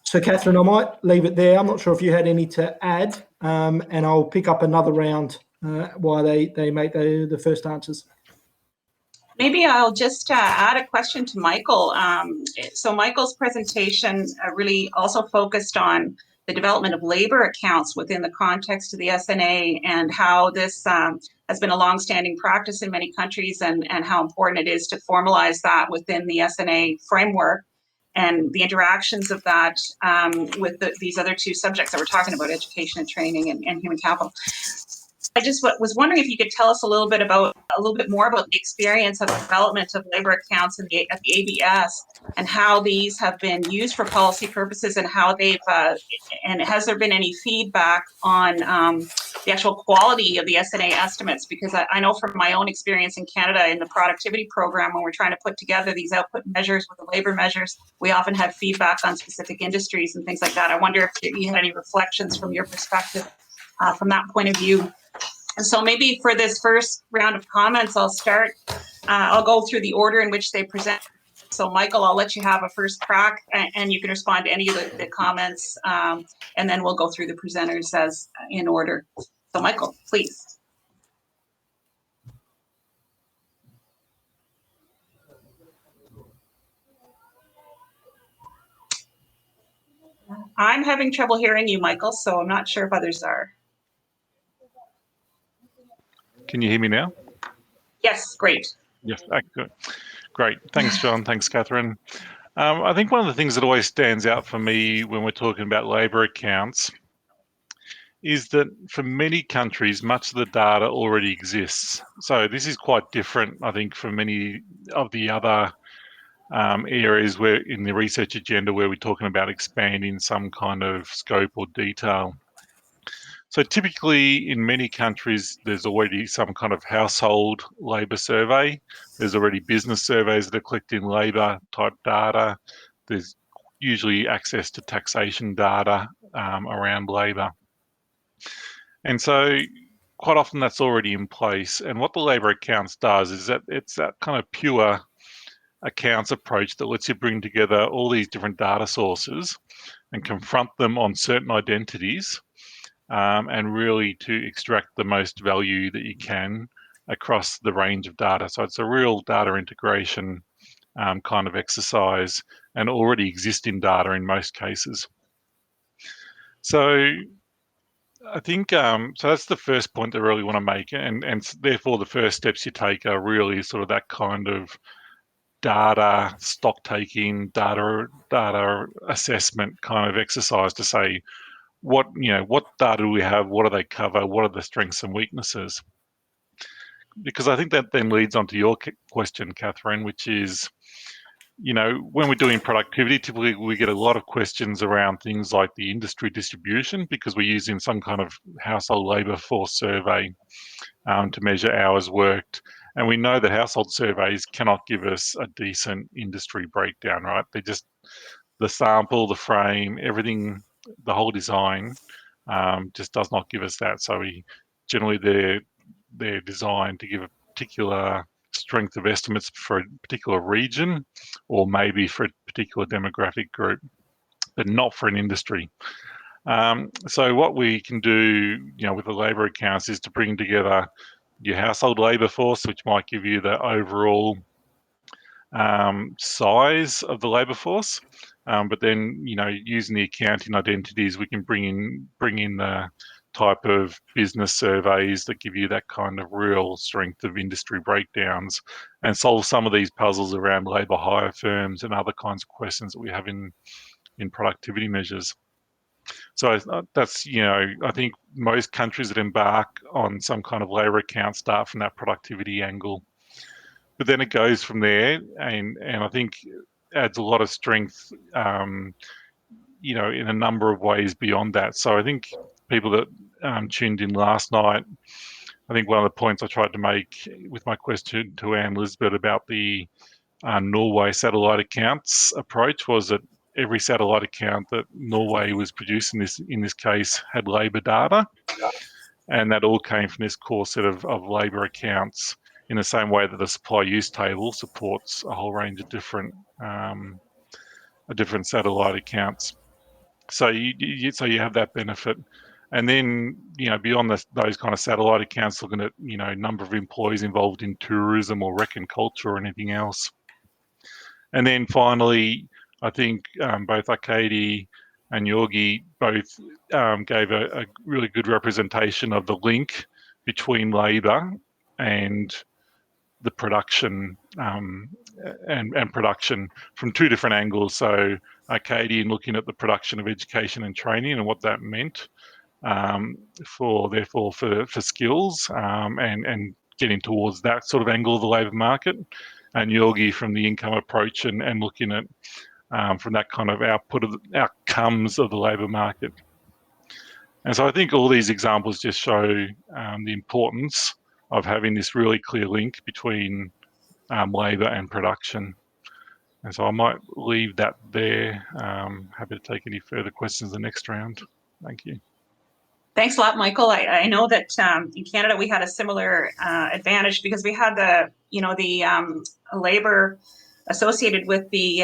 So Catherine, I might leave it there. I'm not sure if you had any to add, and I'll pick up another round while they make the first answers. Maybe I'll just add a question to Michael. So Michael's presentation really also focused on the development of labor accounts within the context of the SNA, and how this has been a longstanding practice in many countries, and how important it is to formalize that within the SNA framework, and the interactions of that with these other two subjects that we're talking about, education and training and human capital. I just was wondering if you could tell us a little bit more about the experience of the development of labor accounts at the ABS, and how these have been used for policy purposes, and how they've and has there been any feedback on the actual quality of the SNA estimates? Because I know from my own experience in Canada in the productivity program, when we're trying to put together these output measures with the labor measures, we often have feedback on specific industries and things like that. I wonder if you had any reflections from your perspective from that point of view. And so maybe for this first round of comments, I'll start. I'll go through the order in which they present. So Michael, I'll let you have a first crack, and you can respond to any of the comments, and then we'll go through the presenters as in order. So Michael, please. I'm having trouble hearing you, Michael, so I'm not sure if others are. Can you hear me now? Yes, great. Yes, good. Great. Thanks, John. Thanks, Catherine. I think one of the things that always stands out for me when we're talking about labour accounts is that for many countries, much of the data already exists. So this is quite different, I think, from many of the other areas where in the research agenda where we're talking about expanding some kind of scope or detail. So typically in many countries, there's already some kind of household labour survey. There's already business surveys that are collecting labour type data. There's usually access to taxation data around labour. And so quite often that's already in place. And what the labour accounts does is that it's that kind of pure accounts approach that lets you bring together all these different data sources and confront them on certain identities, and really to extract the most value that you can across the range of data. So it's a real data integration kind of exercise, and already existing data in most cases. So I think, so that's the first point that I really want to make, and therefore the first steps you take are really sort of that kind of data stock taking, data assessment kind of exercise to say, what data do we have? What do they cover? What are the strengths and weaknesses? Because I think that then leads on to your question, Catherine, which is, when we're doing productivity, typically we get a lot of questions around things like the industry distribution, because we're using some kind of household labour force survey to measure hours worked. And we know that household surveys cannot give us a decent industry breakdown, right? They're just the sample, the frame, everything, the whole design just does not give us that. So they're designed to give a particular strength of estimates for a particular region, or maybe for a particular demographic group, but not for an industry. So what we can do, with the labour accounts is to bring together your household labour force, which might give you the overall size of the labour force, but then using the accounting identities, we can bring in the type of business surveys that give you that kind of real strength of industry breakdowns, and solve some of these puzzles around labour hire firms and other kinds of questions that we have in productivity measures. So that's, I think most countries that embark on some kind of labour account start from that productivity angle. But then it goes from there, and I think adds a lot of strength, in a number of ways beyond that. So I think people that tuned in last night, I think one of the points I tried to make with my question to Anne Lisbeth about the Norway satellite accounts approach was that every satellite account that Norway was producing in this case had labour data, and that all came from this core set of labour accounts, in the same way that the supply use table supports a whole range of different satellite accounts. So you have that benefit, and then beyond those kind of satellite accounts, looking at number of employees involved in tourism or rec and culture or anything else. And then finally, I think both Arkady and Georgi both gave a really good representation of the link between labour and the production and production from two different angles. So Arkady looking at the production of education and training and what that meant for skills and getting towards that sort of angle of the labour market, and Georgi from the income approach and looking at from that kind of outcomes of the labour market. And so I think all these examples just show the importance of having this really clear link between labour and production. And so I might leave that there. Happy to take any further questions the next round. Thank you. Thanks a lot, Michael. I know that in Canada we had a similar advantage because we had the labour associated with the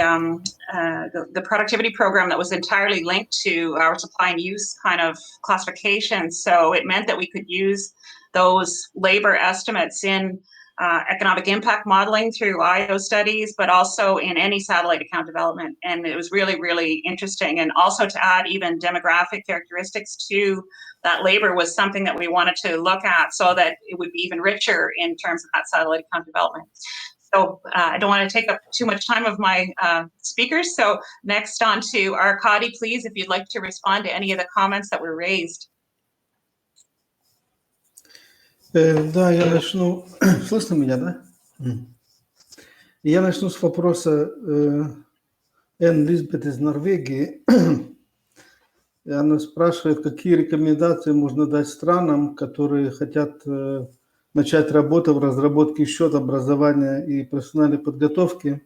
productivity program that was entirely linked to our supply and use kind of classification. So it meant that we could use those labour estimates in economic impact modeling through IO studies, but also in any satellite account development. And it was really, really interesting. And also to add even demographic characteristics to that labour was something that we wanted to look at so that it would be even richer in terms of that satellite account development. So I don't want to take up too much time of my speakers. So next on to Arkady, please, if you'd like to respond to any of the comments that were raised. Да, я начну. Слышно меня, да? Я начну с вопроса Энн Лизбет из Норвегии. И она спрашивает, какие рекомендации можно дать странам, которые хотят начать работу в разработке счета образования и профессиональной подготовки.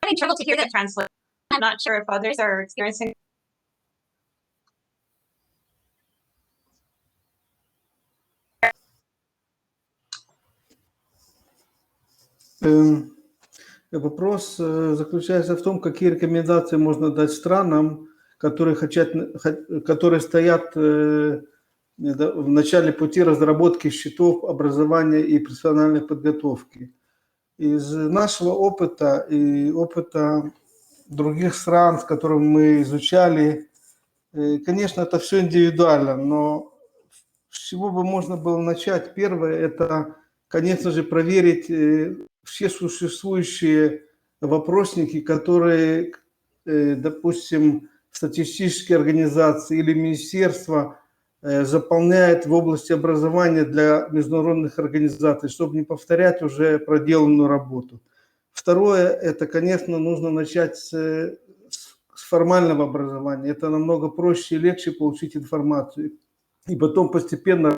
I'm trouble to hear that translate. I'm not sure if others are experiencing. Вопрос заключается в том, какие рекомендации можно дать странам, которые стоят в начале пути разработки счетов образования и профессиональной подготовки. Из нашего опыта и опыта других стран, с которыми мы изучали, конечно, это все индивидуально, но с чего бы можно было начать? Первое – это, конечно же, проверить все существующие вопросники, которые, допустим, статистические организации или министерства заполняет в области образования для международных организаций, чтобы не повторять уже проделанную работу. Второе, это, конечно, нужно начать с формального образования. Это намного проще и легче получить информацию. И потом постепенно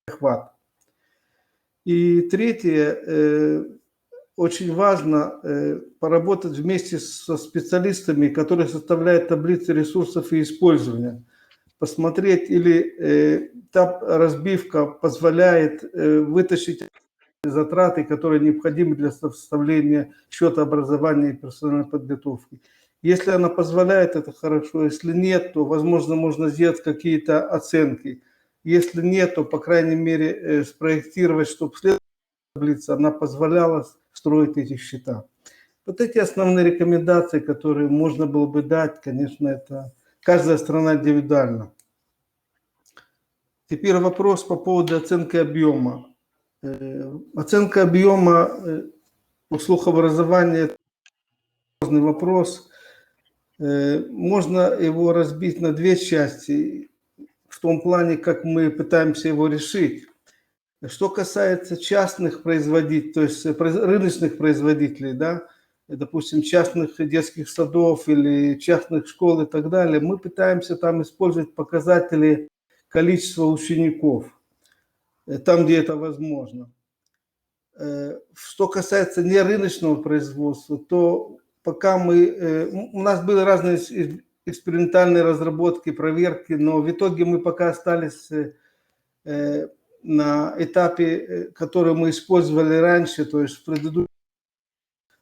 охват. И третье, очень важно поработать вместе со специалистами, которые составляют таблицы ресурсов и использования. Посмотреть, или та разбивка позволяет вытащить затраты, которые необходимы для составления счета образования и персональной подготовки. Если она позволяет, это хорошо. Если нет, то, возможно, можно сделать какие-то оценки. Если нет, то, по крайней мере, спроектировать, чтобы следующая таблица, она позволяла строить эти счета. Вот эти основные рекомендации, которые можно было бы дать, конечно, это каждая страна индивидуально. Теперь вопрос по поводу оценки объема. Оценка объема услуг образования – это сложный вопрос. Можно его разбить на две части, в том плане, как мы пытаемся его решить. Что касается частных производителей, то есть рыночных производителей, да, допустим, частных детских садов или частных школ и так далее, мы пытаемся там использовать показатели количества учеников, там, где это возможно. Что касается нерыночного производства, то пока у нас были разные экспериментальные разработки, проверки, но в итоге мы пока остались на этапе, который мы использовали раньше, то есть в предыдущем.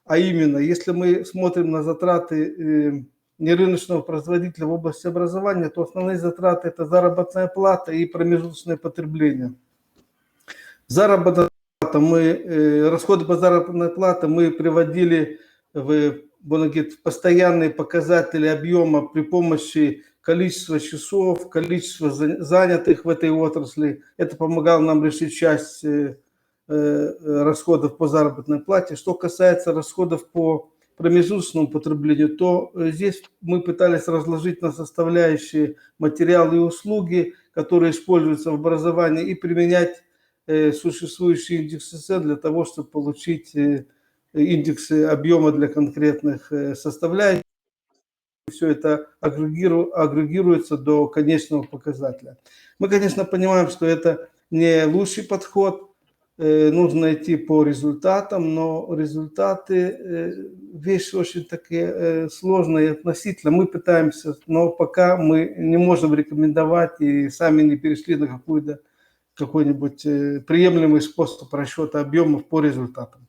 А именно, если мы смотрим на затраты нерыночного производителя в области образования, то основные затраты – это заработная плата и промежуточное потребление. Заработная плата расходы по заработной плате мы приводили в постоянные показатели объема при помощи количества часов, количества занятых в этой отрасли. Это помогало нам решить часть расходов по заработной плате. Что касается расходов по промежуточному потреблению, то здесь мы пытались разложить на составляющие материалы и услуги, которые используются в образовании, и применять существующие индексы цен для того, чтобы получить индексы объема для конкретных составляющих. Все это агрегируется до конечного показателя. Мы, конечно, понимаем, что это не лучший подход, нужно идти по результатам, но результаты вещи очень такие сложные и относительно. Мы пытаемся, но пока мы не можем рекомендовать и сами не перешли на какой-нибудь приемлемый способ расчета объемов по результатам.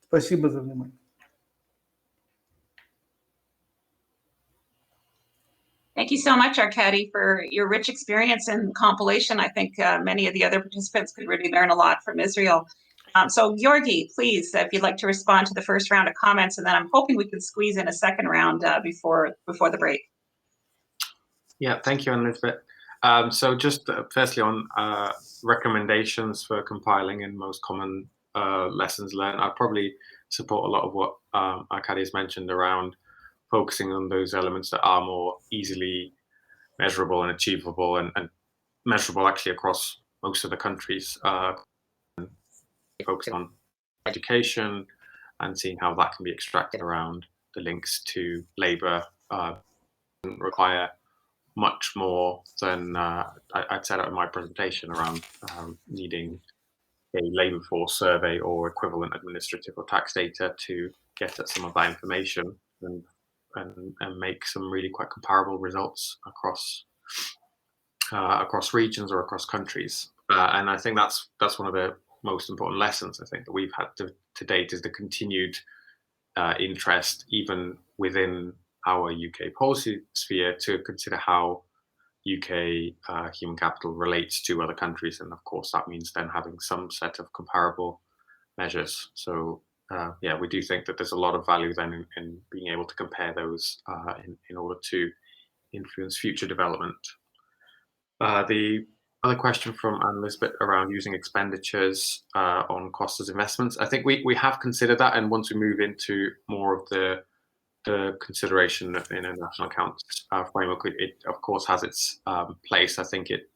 Спасибо за внимание. Thank you so much, Arkady, for your rich experience and compilation. I think many of the other participants could really learn a lot from Israel. So Georgi, please, if you'd like to respond to the first round of comments, and then I'm hoping we can squeeze in a second round before the break. Yeah, thank you, Elizabeth. So just firstly on recommendations for compiling and most common lessons learned, I'd probably support a lot of what Arkady has mentioned around focusing on those elements that are more easily measurable and achievable and measurable actually across most of the countries. Focusing on education and seeing how that can be extracted around the links to labor require much more than I'd set out in my presentation around needing a labor force survey or equivalent administrative or tax data to get at some of that information and make some really quite comparable results across regions or across countries. And I think that's one of the most important lessons I think that we've had to date is the continued interest even within our UK policy sphere to consider how UK human capital relates to other countries. And of course, that means then having some set of comparable measures. So yeah, we do think that there's a lot of value then in being able to compare those in order to influence future development. The other question from Anne-Elizabeth around using expenditures on costs as investments. I think we have considered that, and once we move into more of the the consideration in a national accounts framework, it of course has its place. I think it,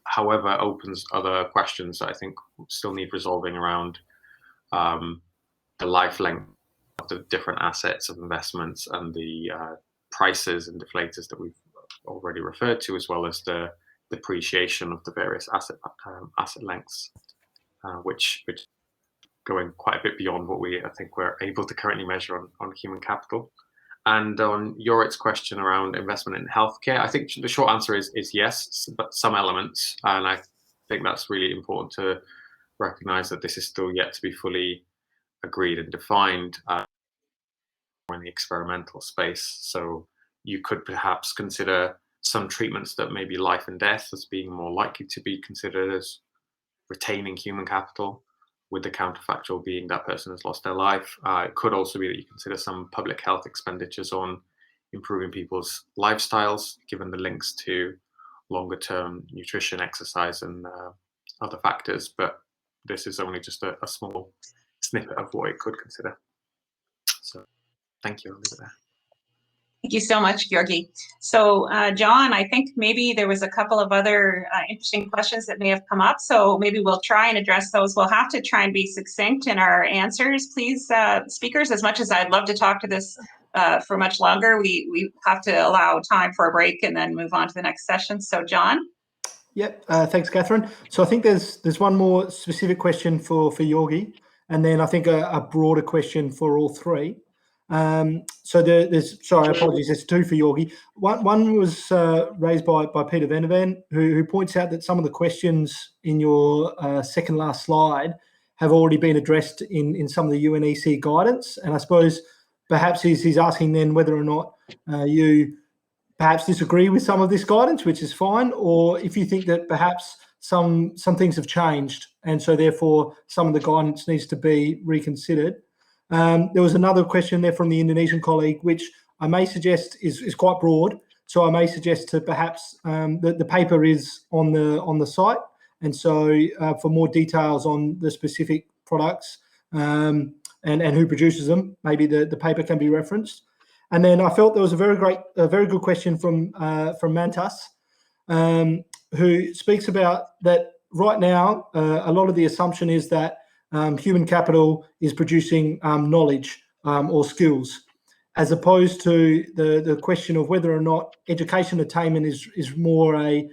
however, opens other questions that I think still need resolving around the life length of the different assets of investments and the prices and deflators that we've already referred to, as well as the depreciation of the various asset lengths, which going quite a bit beyond what I think we're able to currently measure on human capital. And on Jorit's question around investment in healthcare, I think the short answer is yes, but some elements. And I think that's really important to recognize that this is still yet to be fully agreed and defined in the experimental space. So you could perhaps consider some treatments that may be life and death as being more likely to be considered as retaining human capital, with the counterfactual being that person has lost their life. It could also be that you consider some public health expenditures on improving people's lifestyles, given the links to longer term nutrition, exercise, and other factors. But this is only just a small snippet of what it could consider. So thank you. I'll leave it there. Thank you so much, Georgi. So, John, I think maybe there was a couple of other interesting questions that may have come up. So maybe we'll try and address those. We'll have to try and be succinct in our answers, please, speakers. As much as I'd love to talk to this for much longer, we have to allow time for a break and then move on to the next session. So, John? Yep. Thanks, Catherine. So I think there's one more specific question for Georgi, and then I think a broader question for all three. So sorry, apologies, there's two for Georgi. One was raised by Peter Venevan, who points out that some of the questions in your second last slide have already been addressed in some of the UNEC guidance. And I suppose perhaps he's asking then whether or not you perhaps disagree with some of this guidance, which is fine, or if you think that perhaps some things have changed and so therefore some of the guidance needs to be reconsidered. There was another question there from the Indonesian colleague, which I may suggest is quite broad. So I may suggest to perhaps the paper is on the site, and so for more details on the specific products and who produces them, maybe the paper can be referenced. And then I felt there was a very good question from Mantas, who speaks about that right now. A lot of the assumption is that human capital is producing knowledge or skills, as opposed to the question of whether or not education attainment is more a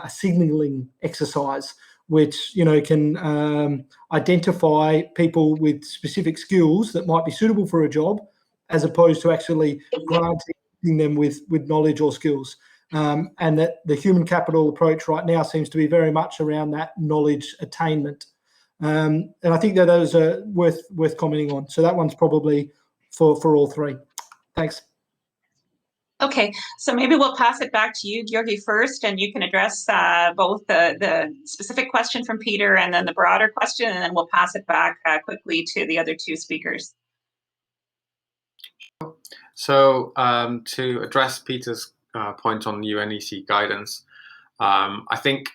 signalling exercise, which can identify people with specific skills that might be suitable for a job, as opposed to actually granting them with knowledge or skills. And that the human capital approach right now seems to be very much around that knowledge attainment. And I think that those are worth commenting on. So that one's probably for all three. Thanks. Okay, so maybe we'll pass it back to you, Georgi, first, and you can address both the specific question from Peter and then the broader question, and then we'll pass it back quickly to the other two speakers. So to address Peter's point on UNEC guidance, I think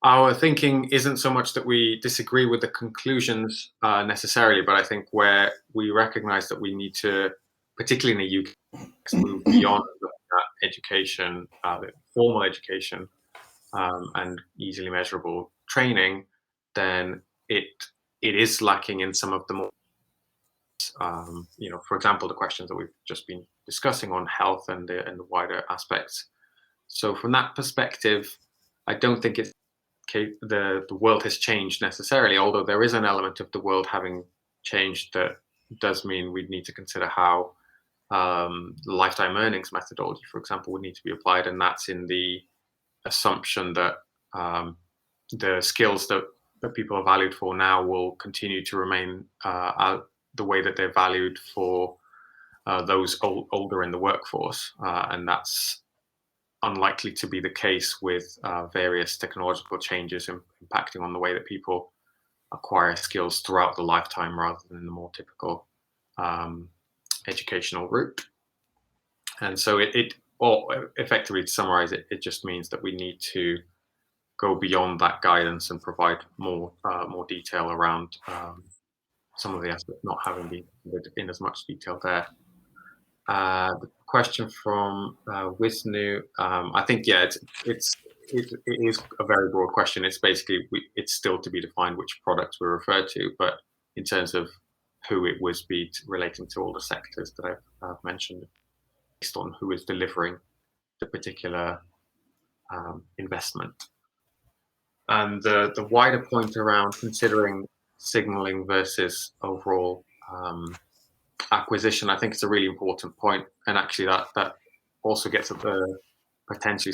our thinking isn't so much that we disagree with the conclusions necessarily, but I think where we recognize that we need to, particularly in the UK, move beyond education, formal education, and easily measurable training, then it is lacking in some of the more, for example, the questions that we've just been discussing on health and the wider aspects. So from that perspective, I don't think it's the world has changed necessarily, although there is an element of the world having changed that does mean we'd need to consider how the lifetime earnings methodology, for example, would need to be applied, and that's in the assumption that the skills that people are valued for now will continue to remain the way that they're valued for those older in the workforce, and that's unlikely to be the case with various technological changes impacting on the way that people acquire skills throughout the lifetime rather than the more typical educational route. And so effectively, to summarize it, it just means that we need to go beyond that guidance and provide more detail around some of the aspects not having been covered in as much detail there. The question from Wisnu, I think, yeah, it is a very broad question. It's basically, it's still to be defined which products we refer to, but in terms of who it was be relating to all the sectors that I've mentioned, based on who is delivering the particular investment. And the wider point around considering signaling versus overall acquisition, I think it's a really important point, and actually that also gets at the potentially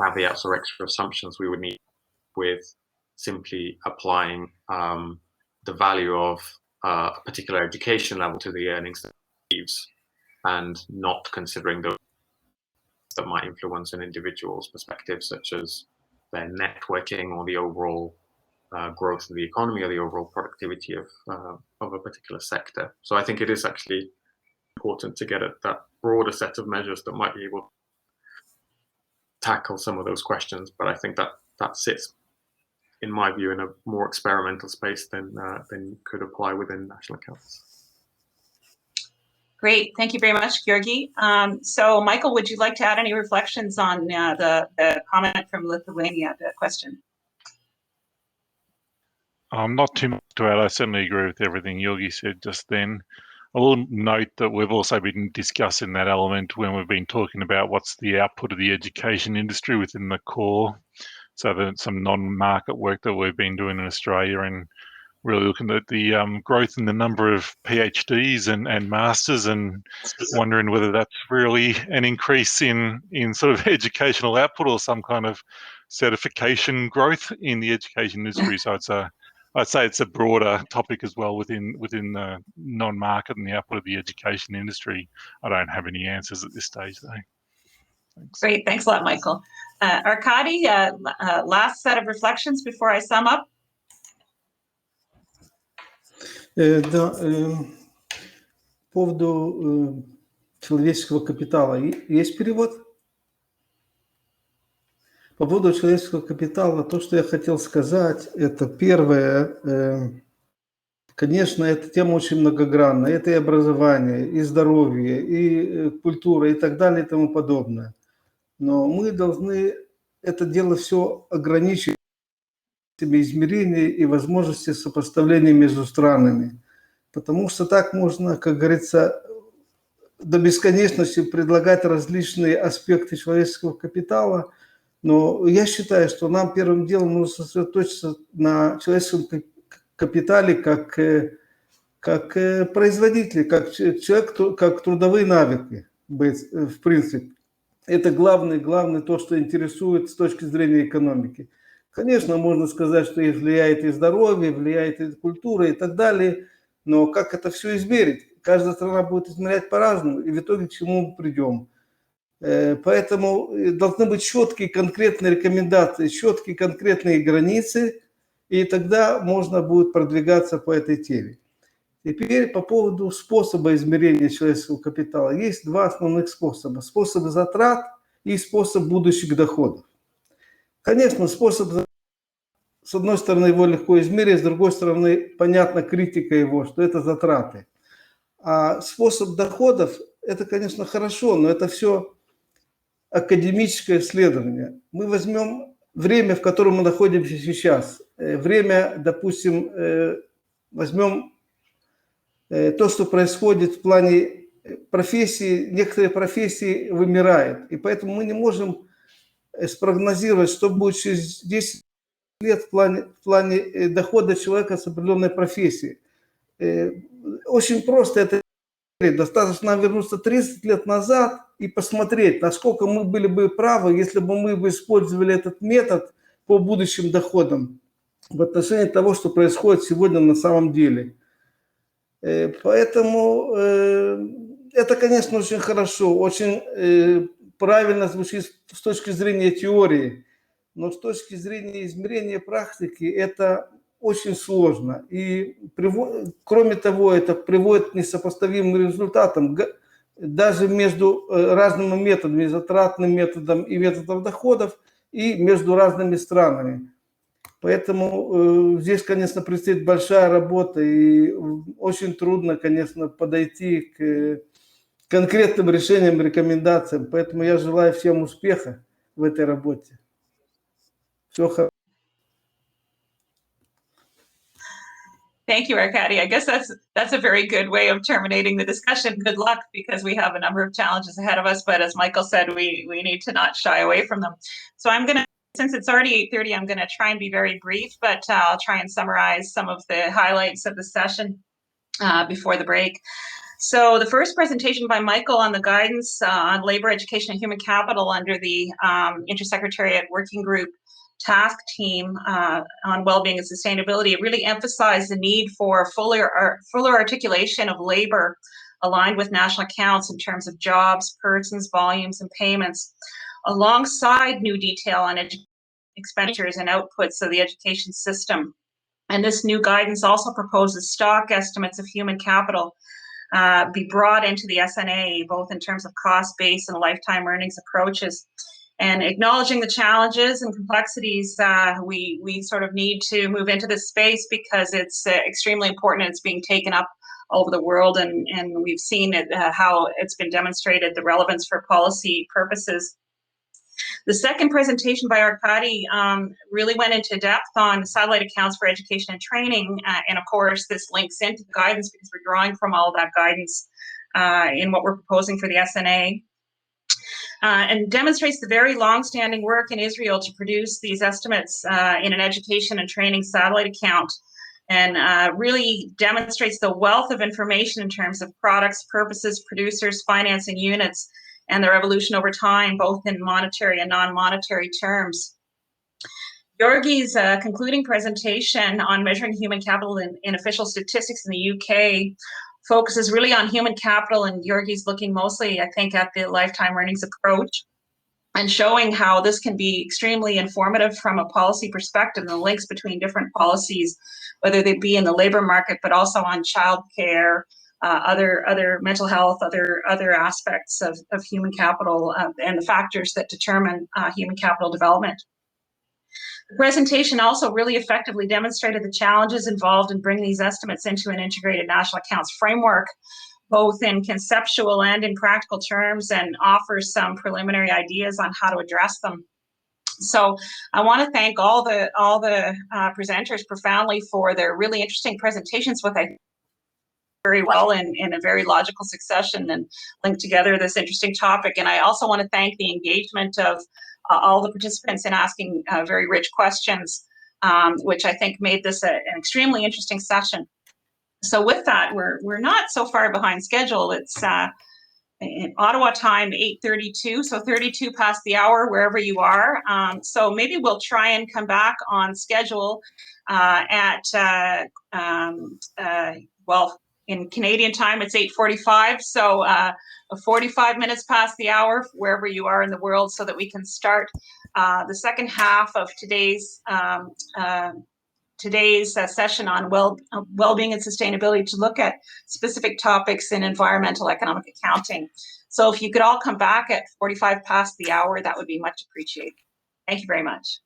caveats or extra assumptions we would need with simply applying the value of a particular education level to the earnings that it receives, and not considering those that might influence an individual's perspective, such as their networking or the overall growth of the economy or the overall productivity of a particular sector. So I think it is actually important to get at that broader set of measures that might be able to tackle some of those questions. But I think that sits, in my view, in a more experimental space than could apply within national accounts. Great, thank you very much, Georgi. So Michael, would you like to add any reflections on the comment from Lithuania, the question? Not too much to add. I certainly agree with everything Georgi said just then. I will note that we've also been discussing that element when we've been talking about what's the output of the education industry within the core. So that some non-market work that we've been doing in Australia, and really looking at the growth in the number of PhDs and masters, and wondering whether that's really an increase in sort of educational output or some kind of certification growth in the education industry. So I'd say it's a broader topic as well within the non-market and the output of the education industry. I don't have any answers at this stage though. Thanks. Great, thanks a lot, Michael. Arkady, last set of reflections before I sum up. Да, по поводу человеческого капитала. Есть перевод? По поводу человеческого капитала, то, что я хотел сказать, это первое, конечно, эта тема очень многогранная. Это и образование, и здоровье, и культура, и так далее, и тому подобное. Но мы должны это дело все ограничить измерения и возможности сопоставления между странами. Потому что так можно, как говорится, до бесконечности предлагать различные аспекты человеческого капитала. Но я считаю, что нам первым делом нужно сосредоточиться на человеческом капитале как производители, как человек, как трудовые навыки, в принципе. Это главное то, что интересует с точки зрения экономики. Конечно, можно сказать, что влияет и здоровье, влияет и культура и так далее, но как это все измерить? Каждая страна будет измерять по-разному, и в итоге к чему мы придем. Поэтому должны быть четкие конкретные рекомендации, четкие конкретные границы, и тогда можно будет продвигаться по этой теме. Теперь по поводу способа измерения человеческого капитала. Есть два основных способа. Способ затрат и способ будущих доходов. Конечно, способ, с одной стороны, его легко измерить, с другой стороны, понятна критика его, что это затраты. А способ доходов, это, конечно, хорошо, но это все академическое исследование. Мы возьмем время, в котором мы находимся сейчас. Время, допустим, возьмем то, что происходит в плане профессии. Некоторые профессии вымирают, и поэтому мы не можем спрогнозировать, что будет через 10 лет в плане дохода человека с определенной профессией. Очень просто это. Достаточно нам вернуться 30 лет назад и посмотреть, насколько мы были бы правы, если бы мы бы использовали этот метод по будущим доходам в отношении того, что происходит сегодня на самом деле. Поэтому это, конечно, очень хорошо, очень правильно звучит с точки зрения теории, но с точки зрения измерения практики это очень сложно. И кроме того, это приводит к несопоставимым результатам даже между разными методами, затратным методом и методом доходов, и между разными странами. Поэтому здесь, конечно, предстоит большая работа, и очень трудно, конечно, подойти к конкретным решениям, рекомендациям. Поэтому я желаю всем успеха в этой работе. Всего хорошего. Thank you, Arkady. I guess that's a very good way of terminating the discussion. Good luck, because we have a number of challenges ahead of us. But as Michael said, we need to not shy away from them. So I'm going to, since it's already 8:30, I'm going to try and be very brief, but I'll try and summarize some of the highlights of the session before the break. So the first presentation by Michael on the guidance on labor, education, and human capital under the Intersecretariat Working Group task team on well-being and sustainability, it really emphasized the need for fuller articulation of labor aligned with national accounts in terms of jobs, persons, volumes, and payments, alongside new detail on expenditures and outputs of the education system. And this new guidance also proposes stock estimates of human capital be brought into the SNA, both in terms of cost base and lifetime earnings approaches. And acknowledging the challenges and complexities, we sort of need to move into this space because it's extremely important. It's being taken up all over the world, and we've seen it, how it's been demonstrated, the relevance for policy purposes. The second presentation by Arkady really went into depth on satellite accounts for education and training, and of course this links into the guidance because we're drawing from all of that guidance in what we're proposing for the SNA. And demonstrates the very long-standing work in Israel to produce these estimates in an education and training satellite account, and really demonstrates the wealth of information in terms of products, purposes, producers, financing units, and their evolution over time, both in monetary and non-monetary terms. Georgi's concluding presentation on measuring human capital in official statistics in the UK focuses really on human capital, and Georgi's looking mostly, I think, at the lifetime earnings approach and showing how this can be extremely informative from a policy perspective and the links between different policies, whether they be in the labor market, but also on childcare, other mental health, other aspects of human capital and the factors that determine human capital development. The presentation also really effectively demonstrated the challenges involved in bringing these estimates into an integrated national accounts framework, both in conceptual and in practical terms, and offers some preliminary ideas on how to address them. So I want to thank all the presenters profoundly for their really interesting presentations, with I very well in a very logical succession and linked together this interesting topic. And I also want to thank the engagement of all the participants in asking very rich questions, which I think made this an extremely interesting session. So with that, we're not so far behind schedule. It's in Ottawa time 8:32, so 32 past the hour wherever you are. So maybe we'll try and come back on schedule well, in Canadian time, it's 8:45, so 45 minutes past the hour, wherever you are in the world, so that we can start the second half of today's session on well-being and sustainability, to look at specific topics in environmental economic accounting. So if you could all come back at 45 past the hour, that would be much appreciated. Thank you very much.